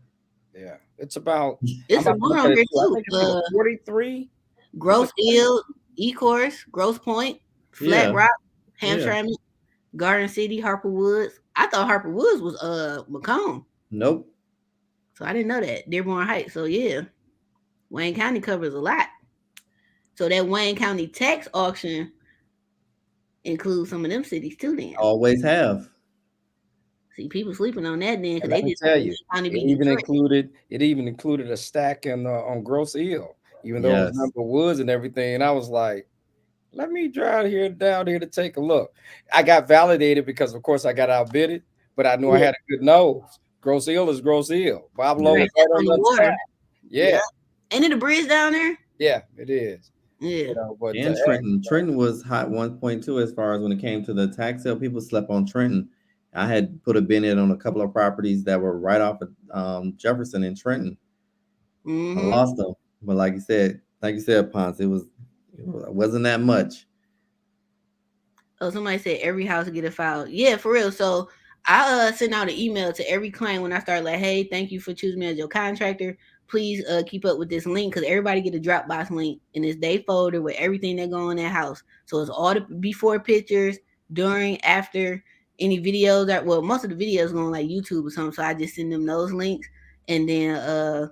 Yeah. It's about. It's some more on here I too. think it's like 43. Gross Field, Ecorse, Gross Point, Flat Yeah. Rock, Yeah. Hamtramck, Garden City, Harper Woods. I thought Harper Woods was Macomb. Nope. So I didn't know that. Dearborn Heights. So yeah. Wayne County covers a lot. So that Wayne County tax auction includes some of them cities too then. Always have. See, people sleeping on that then because And they let me just tell Wayne you, County it be even Detroit. included a stack on Gross Hill, even though it was Yes. number woods and everything. And I was like, let me drive down here to take a look. I got validated because, of course, I got outbidded, but I knew I Yeah. had a good nose. Gross Hill is Gross Hill. Bob Lowe Right was right up on on the the water. side. Yeah, Ain't it a bridge down there? yeah, it is. Yeah. You know, but And Trenton. Trenton was hot 1.2 as far as when it came to the tax sale. People slept on Trenton. I had put a bin in on a couple of properties that were right off of Jefferson and Trenton. I lost them. But like you said, Ponce, it wasn't that much. Oh, somebody said every house get a file. Yeah, for real. So I sent out an email to every client when I started like, hey, thank you for choosing me as your contractor. Please keep up with this link because everybody get a Dropbox link in this day folder with everything that go in that house. So it's all the before pictures, during, after, any videos that most of the videos go on like YouTube or something. So I just send them those links and then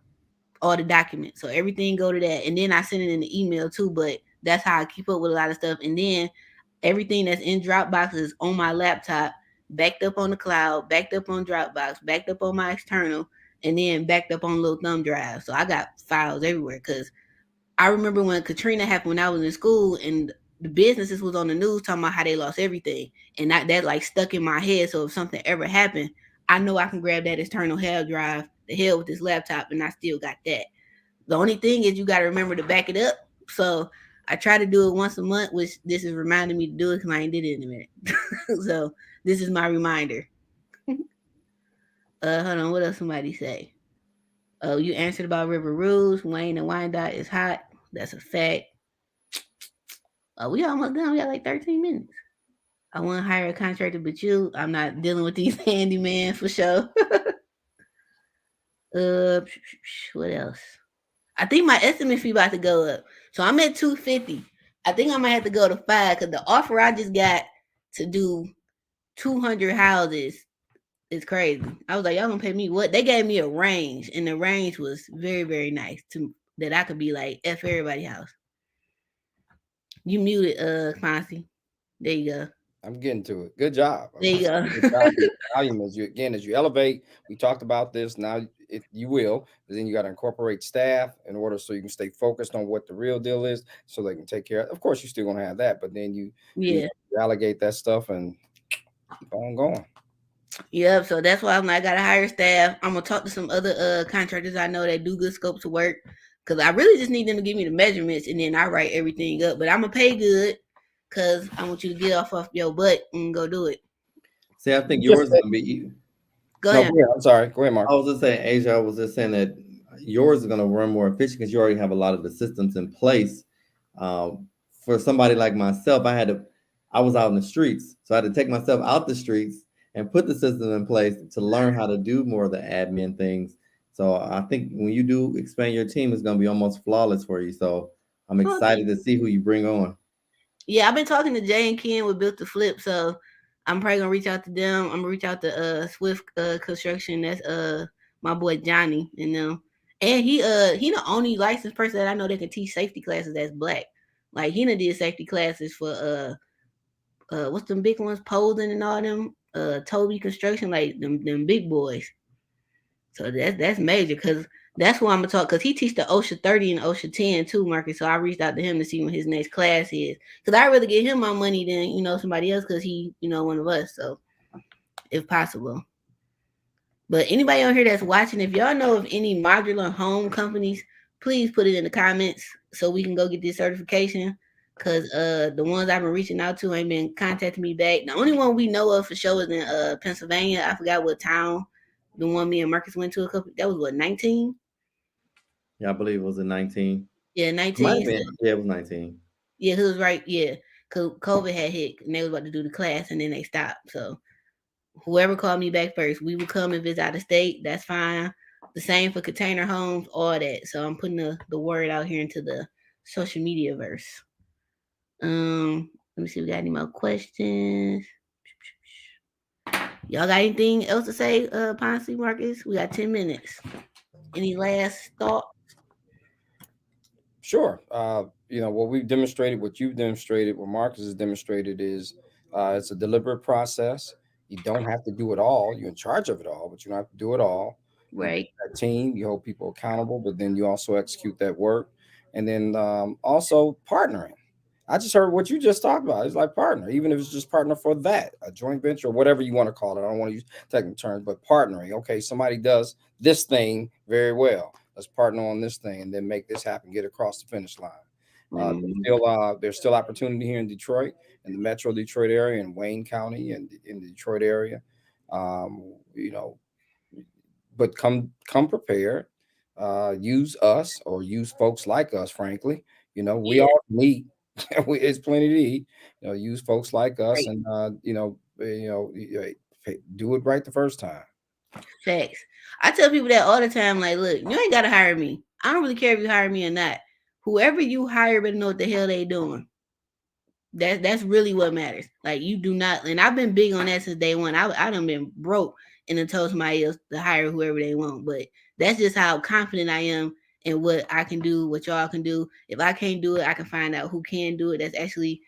all the documents. So everything go to that. And then I send it in the email too, but that's how I keep up with a lot of stuff. And then everything that's in Dropbox is on my laptop, backed up on the cloud, backed up on Dropbox, backed up on my external, and then backed up on little thumb drive. So I got files everywhere because I remember when Katrina happened when I was in school and the businesses was on the news talking about how they lost everything. And that like stuck in my head. So if something ever happened, I know I can grab that external hard drive, the hell with this laptop, and I still got that. The only thing is you got to remember to back it up. So I try to do it once a month, which this is reminding me to do it because I ain't did it in a minute. So this is my reminder. Hold on, what else somebody say? Oh, you answered about River Rules. Wayne and Wyandotte is hot. That's a fact. Oh, we almost done. We got like 13 minutes. I want to hire a contractor, but I'm not dealing with these handyman for sure. What else? I think my estimate fee about to go up. So I'm at $250. I think I might have to go to $5 because the offer I just got to do 200 houses is crazy. I was like, y'all gonna pay me what? They gave me a range, and the range was very, very nice to that I could be like F everybody house. You muted, Clancy. There you go. I'm getting to it. Good job. There you go. Volume as you elevate. We talked about this. Now, if you will, but then you got to incorporate staff in order so you can stay focused on what the real deal is, so they can take care of. Of course, you're still gonna have that, but then you reallocate that stuff and keep on going. Yep. So that's why I'm like, I gotta hire staff. I'm gonna talk to some other contractors I know that do good scopes of work because I really just need them to give me the measurements and then I write everything up. But I'm gonna pay good because I want you to get off your butt and go do it. See, I think yours is gonna be. Go ahead. I'm sorry. Go ahead, Mark. I was just saying, Asia. I was just saying that yours is gonna run more efficient because you already have a lot of the systems in place. For somebody like myself, I was out in the streets, so I had to take myself out the streets and put the system in place to learn how to do more of the admin things. So I think when you do expand your team, it's going to be almost flawless for you. So I'm excited to see who you bring on. Yeah, I've been talking to Jay and Ken with Built to Flip, so I'm probably gonna reach out to them. I'm gonna reach out to Swift Construction. That's my boy Johnny and them. And he the only licensed person that I know that can teach safety classes that's black. Like he done did safety classes for what's them big ones, Polden and all them, Toby Construction, like them big boys. So that's major because that's who I'm gonna talk because he teach the OSHA 30 and OSHA 10 too, Marcus. So I reached out to him to see when his next class is because I'd rather get him my money than somebody else because he one of us. So if possible. But anybody on here that's watching, if y'all know of any modular home companies, please put it in the comments so we can go get this certification. Cause the ones I've been reaching out to ain't been contacting me back. The only one we know of for sure is in Pennsylvania. I forgot what town. The one me and Marcus went to that was what, 19? Yeah, I believe it was in 19. Yeah, 19. Might have been. Yeah, it was 19. Yeah, he was right. Yeah, cause COVID had hit and they was about to do the class and then they stopped. So whoever called me back first, we would come and visit out of state. That's fine. The same for container homes, all that. So I'm putting the word out here into the social media verse. Let me see if we got any more questions. Y'all got anything else to say, Ponce Marcus? We got 10 minutes. Any last thought? Sure. What we've demonstrated, what you've demonstrated, what Marcus has demonstrated is it's a deliberate process. You don't have to do it all. You're in charge of it all, but you don't have to do it all. You build Right. that team, you hold people accountable, but then you also execute that work. And then also partnering. I just heard what you just talked about. It's like partner, even if it's just partner for that, a joint venture or whatever you want to call it. I don't want to use technical terms, but partnering. Okay, somebody does this thing very well. Let's partner on this thing and then make this happen, get across the finish line. There's still opportunity here in Detroit, in the Metro Detroit area, in Wayne County, and in the Detroit area. You know, but come prepared. Use us or use folks like us. Frankly, we Yeah. all need. It's plenty to eat. Use folks like us, Right. and do it right the first time. Facts. I tell people that all the time. Like, look, you ain't gotta hire me. I don't really care if you hire me or not. Whoever you hire better know what the hell they doing. That's really what matters. Like, you do not, and I've been big on that since day one. I done been broke and then told somebody else to hire whoever they want. But that's just how confident I am in what I can do, what y'all can do. If I can't do it, I can find out who can do it. That's actually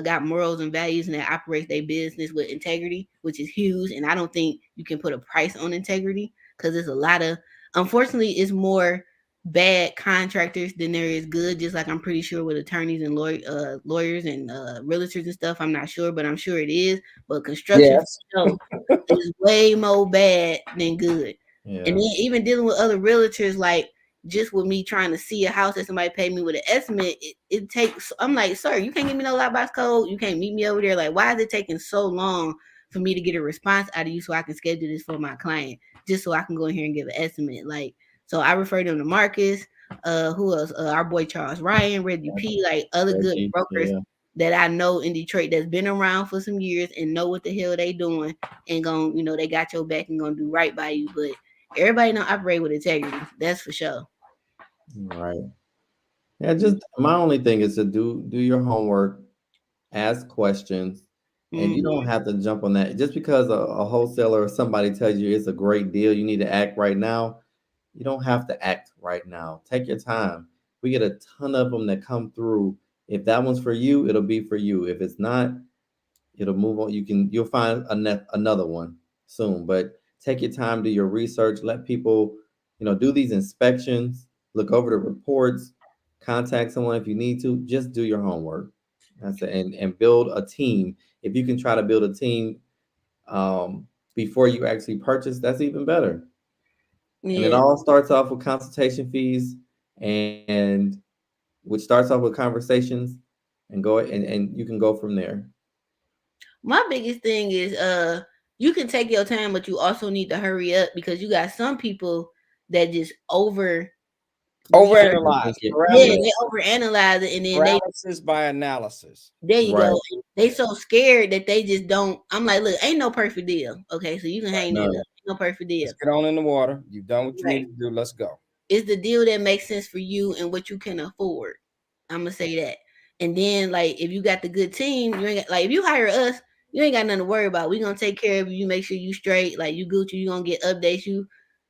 got morals and values and that operates their business with integrity, which is huge. And I don't think you can put a price on integrity because there's a lot of, unfortunately, it's more bad contractors than there is good. Just like I'm pretty sure with attorneys and lawyers and realtors and stuff. I'm not sure, but I'm sure it is. But construction Yes. is way more bad than good. Yeah. And then even dealing with other realtors, like just with me trying to see a house that somebody paid me with an estimate, it takes. I'm like, sir, you can't give me no lockbox code. You can't meet me over there. Like, why is it taking so long for me to get a response out of you so I can schedule this for my client, just so I can go in here and give an estimate? Like, so I refer them to Marcus. Who else? Our boy Charles Ryan, Reggie P, like other good Reggie, brokers yeah. that I know in Detroit that's been around for some years and know what the hell they doing and they got your back and gonna do right by you. But everybody don't operate with integrity. That's for sure. Right. Yeah, just my only thing is to do your homework, ask questions, and you don't Mm-hmm. have to jump on that. Just because a wholesaler or somebody tells you it's a great deal, you need to act right now. You don't have to act right now. Take your time. We get a ton of them that come through. If that one's for you, it'll be for you. If it's not, it'll move on. You'll find another one soon. But take your time, do your research, let people, do these inspections, look over the reports, contact someone if you need to. Just do your homework. That's it. And build a team. If you can try to build a team before you actually purchase, that's even better. And it Yeah. all starts off with consultation fees, and which starts off with conversations, and you can go from there. My biggest thing is you can take your time, but you also need to hurry up because you got some people that just over research. Overanalyze. Overthink it. Yeah, Yeah. they over analyze it and then Paralysis by analysis. there you Right. go. They so scared that they just don't. I'm like, look, ain't no perfect deal. Okay, so you can hang that up. No. Ain't no perfect deal. Let's get on in the water. You've done what you Right. need to do. Let's go. It's the deal that makes sense for you and what you can afford. I'm gonna say that. And then like if you got the good team, you ain't got, like if you hire us, you ain't got nothing to worry about. We gonna take care of you. Make sure you straight. Like you Gucci, you gonna get updates.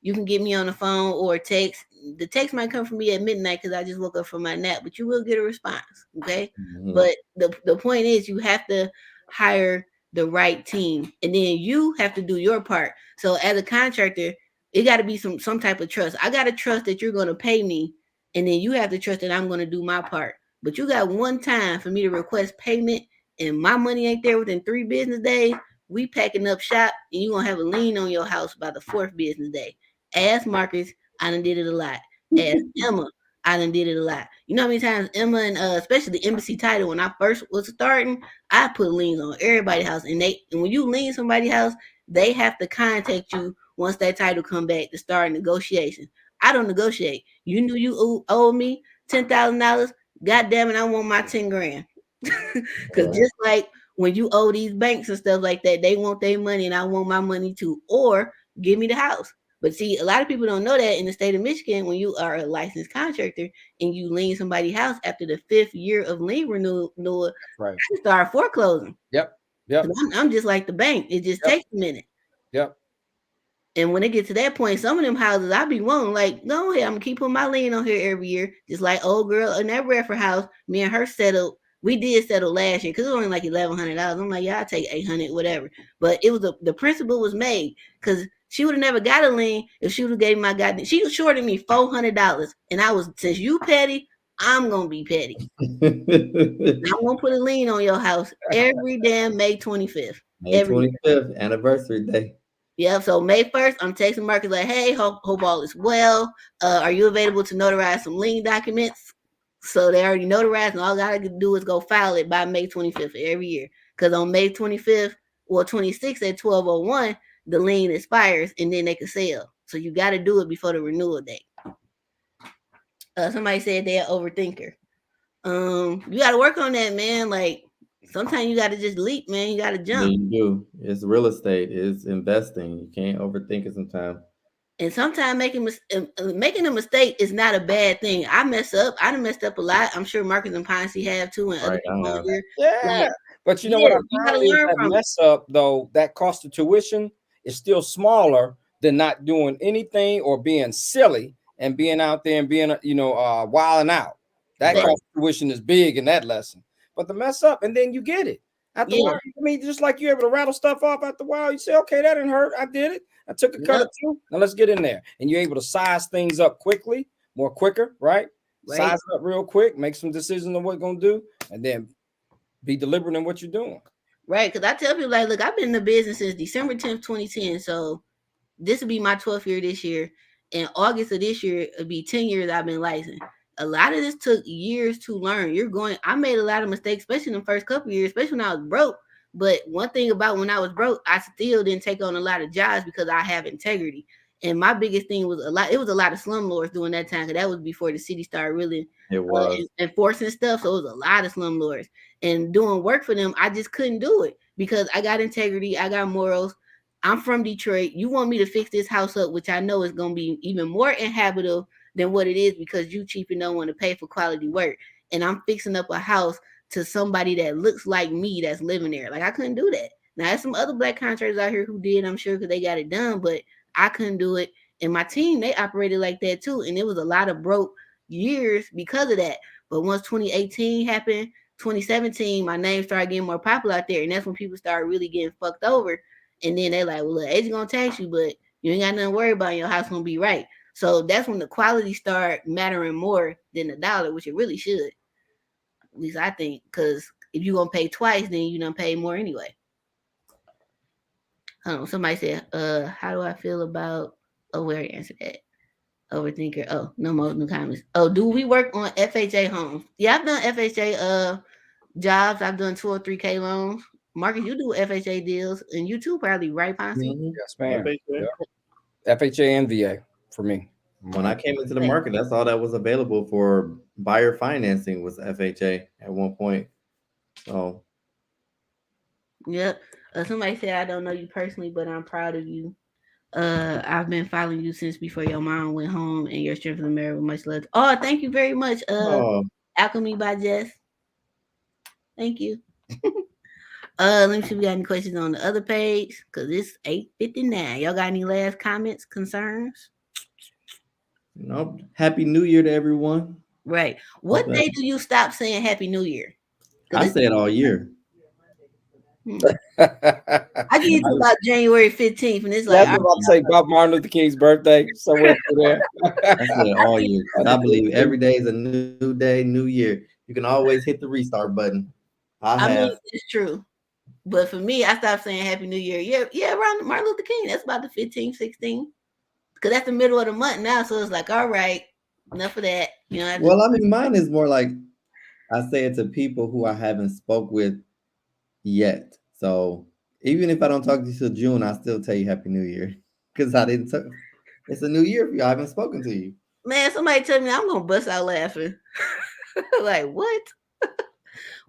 You can get me on the phone or text. The text might come from me at midnight because I just woke up from my nap, but you will get a response. Okay. Mhm. But the point is you have to hire the right team. And then you have to do your part. So as a contractor, it got to be some type of trust. I got to trust that you're going to pay me, and then you have to trust that I'm going to do my part. But you got one time for me to request payment, and my money ain't there within 3 business days. We packing up shop, and you gonna have a lien on your house by the 4th business day. Ask Marcus, I done did it a lot. Ask Emma, I done did it a lot. You know how many times Emma and especially the embassy title when I first was starting, I put liens on everybody's house, and when you lien somebody's house, they have to contact you once that title come back to start negotiation. I don't negotiate. You knew you owe me $10,000. God damn it, I want my 10 grand. Because Yeah. just like when you owe these banks and stuff like that, they want their money and I want my money too. Or give me the house. But see, a lot of people don't know that in the state of Michigan, when you are a licensed contractor and you lien somebody's house after the 5th year of lien renewal, Right. you start foreclosing. Yep. Yep. I'm just like the bank. It just Yep. takes a minute. Yep. And when it gets to that point, some of them houses I be wanting, like, go ahead, I'm gonna keep putting my lien on here every year. Just like old girl in that Redford house, me and her settled. We did settle last year because it was only like $1,100. I'm like, yeah, I'll take 800, whatever. But it was the principle was made because she would have never got a lien if she would have gave me my goddamn. She was shorting me $400, and I was, since you petty, I'm gonna be petty. I'm gonna put a lien on your house every damn May 25th. May 25th, anniversary day. Yeah, so May 1st, I'm texting Marcus like, hey, hope all is well. Are you available to notarize some lien documents? So they already notarized, and all I gotta do is go file it by May 25th every year. Because on May 25th or 26th at 12:01, the lien expires, and then they can sell. So you got to do it before the renewal date. Somebody said they're an overthinker. You got to work on that, man. Like, sometimes you got to just leap, man. You got to jump. You do. It's real estate. It's investing. You can't overthink it sometimes. And sometimes making a mistake is not a bad thing. I mess up. I done messed up a lot. I'm sure Marcus and Ponce have too, and other people on here. Yeah. Like, but you know what I you gotta found is learn that from mess up, though, that cost of tuition is still smaller than not doing anything or being silly and being out there and being, wilding out. That Right. cost of tuition is big in that lesson. But the mess up, and then you get it. After a while, I mean, just like you're able to rattle stuff off after a while, you say, okay, that didn't hurt. I did it. I took a cut or two. Now let's get in there. And you're able to size things up quicker, right? Size it up real quick, make some decisions on what you're going to do, and then be deliberate in what you're doing. Right. Because I tell people, like, look, I've been in the business since December 10th, 2010. So this will be my 12th year this year. In August of this year, it'll be 10 years I've been licensed. A lot of this took years to learn. I made a lot of mistakes, especially in the first couple of years, especially when I was broke. But one thing about when I was broke, I still didn't take on a lot of jobs because I have integrity. And my biggest thing was a lot of slumlords during that time, because that was before the city started really enforcing stuff. So it was a lot of slumlords. And doing work for them, I just couldn't do it because I got integrity, I got morals. I'm from Detroit. You want me to fix this house up, which I know is going to be even more inhabitable than what it is because you cheap and don't want to pay for quality work. And I'm fixing up a house to somebody that looks like me that's living there. Like, I couldn't do that. Now, there's some other black contractors out here who did, I'm sure, because they got it done, but I couldn't do it. And my team, they operated like that too. And it was a lot of broke years because of that. But once 2018 happened, 2017, my name started getting more popular out there. And that's when people started really getting fucked over. And then they're like, well, look, Asia gonna tax you, but you ain't got nothing to worry about. Your house gonna be right. So that's when the quality start mattering more than the dollar, which it really should. At least I think, because if you're gonna pay twice, then you don't pay more anyway. Somebody said, how do I feel about where I answered that? Overthinker. Oh, no more new comments. Oh, do we work on FHA homes? Yeah, I've done FHA jobs. I've done 203K loans. Marcus, you do FHA deals, and you too, probably, right, Ponce? Yes, ma'am. FHA and VA for me. When I came into the market, that's all that was available for buyer financing was FHA at one point. So, yep. Somebody said, I don't know you personally, but I'm proud of you. I've been following you since before your mom went home, and your strength of the marriage much love. Oh, thank you very much. Alchemy by Jess. Thank you. Let me see if we got any questions on the other page, because it's 8:59. Y'all got any last comments, concerns? Nope. Happy New Year to everyone. Right. What day do you stop saying Happy New Year? I say it all year. I get it about January 15th, and it's like, that's what I'm saying about Martin Luther King's birthday, somewhere there. I say it all year. I believe every day is a new day, new year. You can always hit the restart button. I mean, it's true. But for me, I stopped saying Happy New Year. Yeah, around Martin Luther King. That's about the 15th, 16th. Because that's the middle of the month now. So it's like, all right, enough of that. You know. Well, I mean, mine is more like I say it to people who I haven't spoke with yet. So even if I don't talk to you till June, I still tell you Happy New Year. Because it's a new year for you. I haven't spoken to you. Man, somebody tell me I'm going to bust out laughing. Like, what?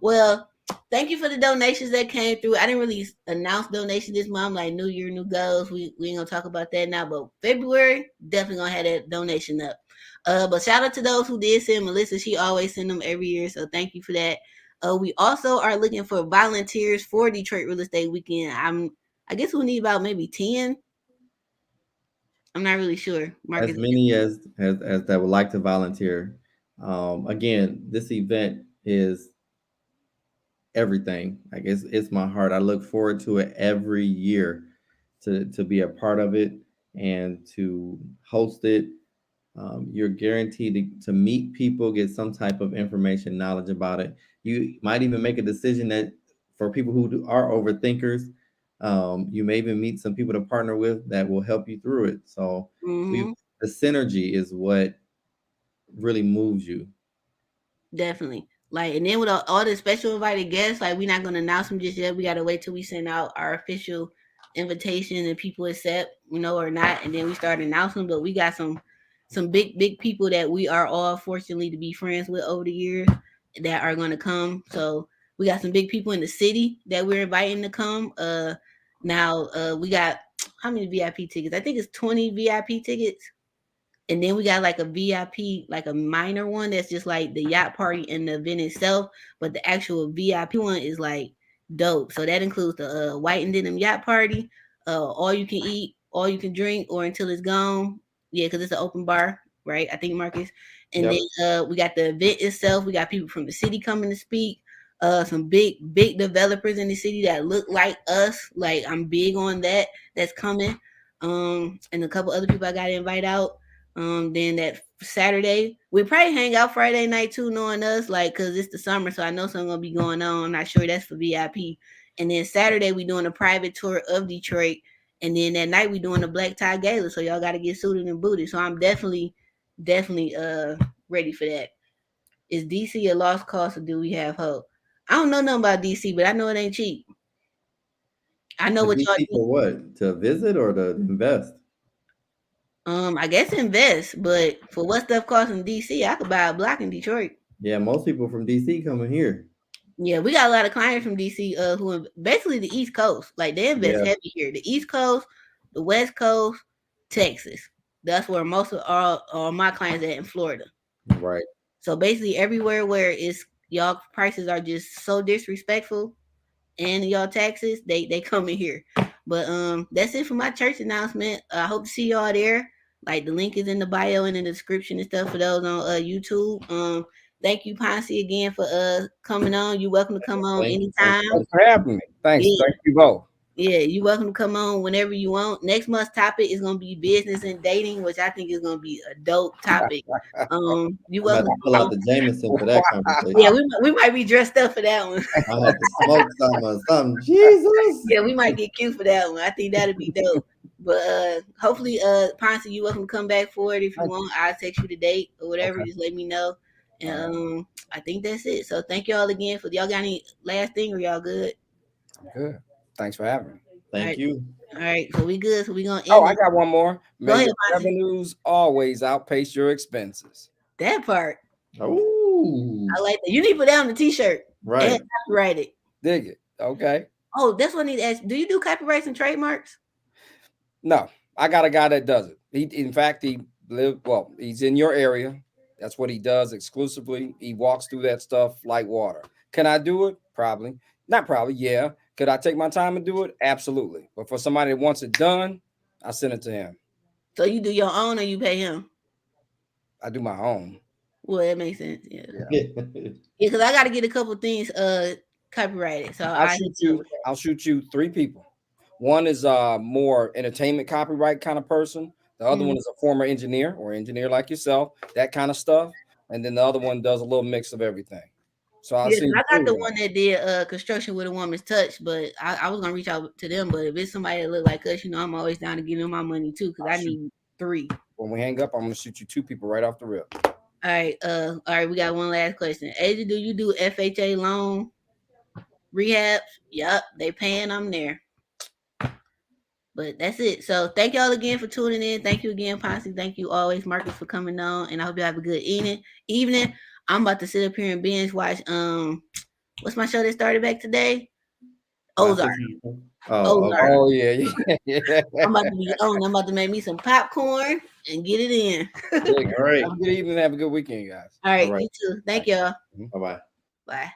Well, thank you for the donations that came through. I didn't really announce donations this month, like New Year, new goals. We ain't gonna talk about that now, but February definitely gonna have that donation up. But shout out to those who did send. Melissa, she always send them every year, so thank you for that. We also are looking for volunteers for Detroit Real Estate Weekend. I guess we'll need about maybe 10. I'm not really sure. As Marcus. many as that would like to volunteer. Again, this event is everything. I guess it's my heart. I look forward to it every year to be a part of it and to host it. You're guaranteed to meet people, get some type of information, knowledge about it. You might even make a decision that for people are overthinkers, you may even meet some people to partner with that will help you through it. So Mm-hmm. the synergy is what really moves you. Definitely. Like, and then with all the special invited guests, like, we're not gonna announce them just yet. We gotta wait till we send out our official invitation and people accept, or not, and then we start announcing. But we got some big people that we are all fortunately to be friends with over the years that are gonna come. So we got some big people in the city that we're inviting to come. Now we got how many VIP tickets? I think it's 20 VIP tickets. And then we got like a VIP, like a minor one that's just like the yacht party and the event itself. But the actual VIP one is like dope. So that includes the white and denim yacht party, all you can eat, all you can drink, or until it's gone. Yeah, because it's an open bar, right? I think Marcus. And Yep. then we got the event itself. We got people from the city coming to speak. Some big developers in the city that look like us. Like, I'm big on that. That's coming. And a couple other people I got to invite out. Then that Saturday, we probably hang out Friday night too, knowing us, like, cause it's the summer, so I know something gonna be going on. I'm not sure that's for VIP. And then Saturday we doing a private tour of Detroit, and then that night we doing a black tie gala. So y'all got to get suited and booted. So I'm definitely ready for that. Is DC a lost cause or do we have hope? I don't know nothing about DC, but I know it ain't cheap. I know To what y'all DC do. for what? To visit or to invest? I guess invest, but for what stuff costs in DC, I could buy a block in Detroit. Yeah, most people from DC coming here. Yeah, we got a lot of clients from DC who are basically the East Coast. Like, they invest Yeah, heavy here. The East Coast, the West Coast, Texas. That's where most of all my clients at in Florida. right. So basically everywhere where it's y'all prices are just so disrespectful and y'all taxes, they come in here. But that's it for my church announcement. I hope to see y'all there. Like, the link is in the bio and in the description and stuff for those on YouTube. Thank you, Ponce, again for coming on. You're welcome to come on Thank anytime. you. Thanks for having me. Thanks. Yeah. Thank you both. Yeah, you're welcome to come on whenever you want. Next month's topic is gonna be business and dating, which I think is gonna be a dope topic. You I'm about welcome to to pull come out on. the Jameson for that conversation. Yeah, we might be dressed up for that one. I have to smoke some or something. Jesus. Yeah, we might get cute for that one. I think that'd be dope. But hopefully, Ponce, you welcome to come back for it if you want. I'll text you the date or whatever. Okay. Just let me know. And All right. I think that's it. So thank y'all again for y'all got any last thing or y'all good? I'm good. Thanks for having me. All Thank right. you. All right. So we good. So we gonna Oh, end I it. got one more. Go May ahead, your Ponce. revenues always outpace your expenses. That part. Oh, I like that. You need to put that on the t-shirt and right. copyright it. Dig it. Okay. Oh, that's what I need to ask. Do you do copyrights and trademarks? No, I got a guy that does it. In fact, he's in your area. That's what he does exclusively. He walks through that stuff like water. Can I do it? Probably. Not probably. Yeah. Could I take my time and do it? Absolutely. But for somebody that wants it done, I send it to him. So you do your own or you pay him? I do my own. Well, that makes sense. Yeah. Yeah. Yeah, because I got to get a couple things copyrighted. So I'll shoot you 3 people. One is more entertainment copyright kind of person. The other one is a former engineer or engineer like yourself, that kind of stuff. And then the other one does a little mix of everything. So I'll see. I got the one that did construction with a woman's touch, but I was gonna reach out to them. But if it's somebody that look like us, I'm always down to give them my money too, because I need 3. When we hang up, I'm gonna shoot you 2 people right off the rip. All right, we got one last question. Asia, do you do FHA loan rehabs? Yup, they paying. I'm there. But that's it. So thank y'all again for tuning in. Thank you again, Ponce. Thank you always, Marcus, for coming on. And I hope you have a good evening. I'm about to sit up here and binge watch What's my show that started back today? My Ozark. sister- Ozark. okay. Oh yeah. I'm about to be on. I'm about to make me some popcorn and get it in. All right. Have a good evening. Have a good weekend, guys. All right, All right. you too. Thank y'all. Bye bye. Bye.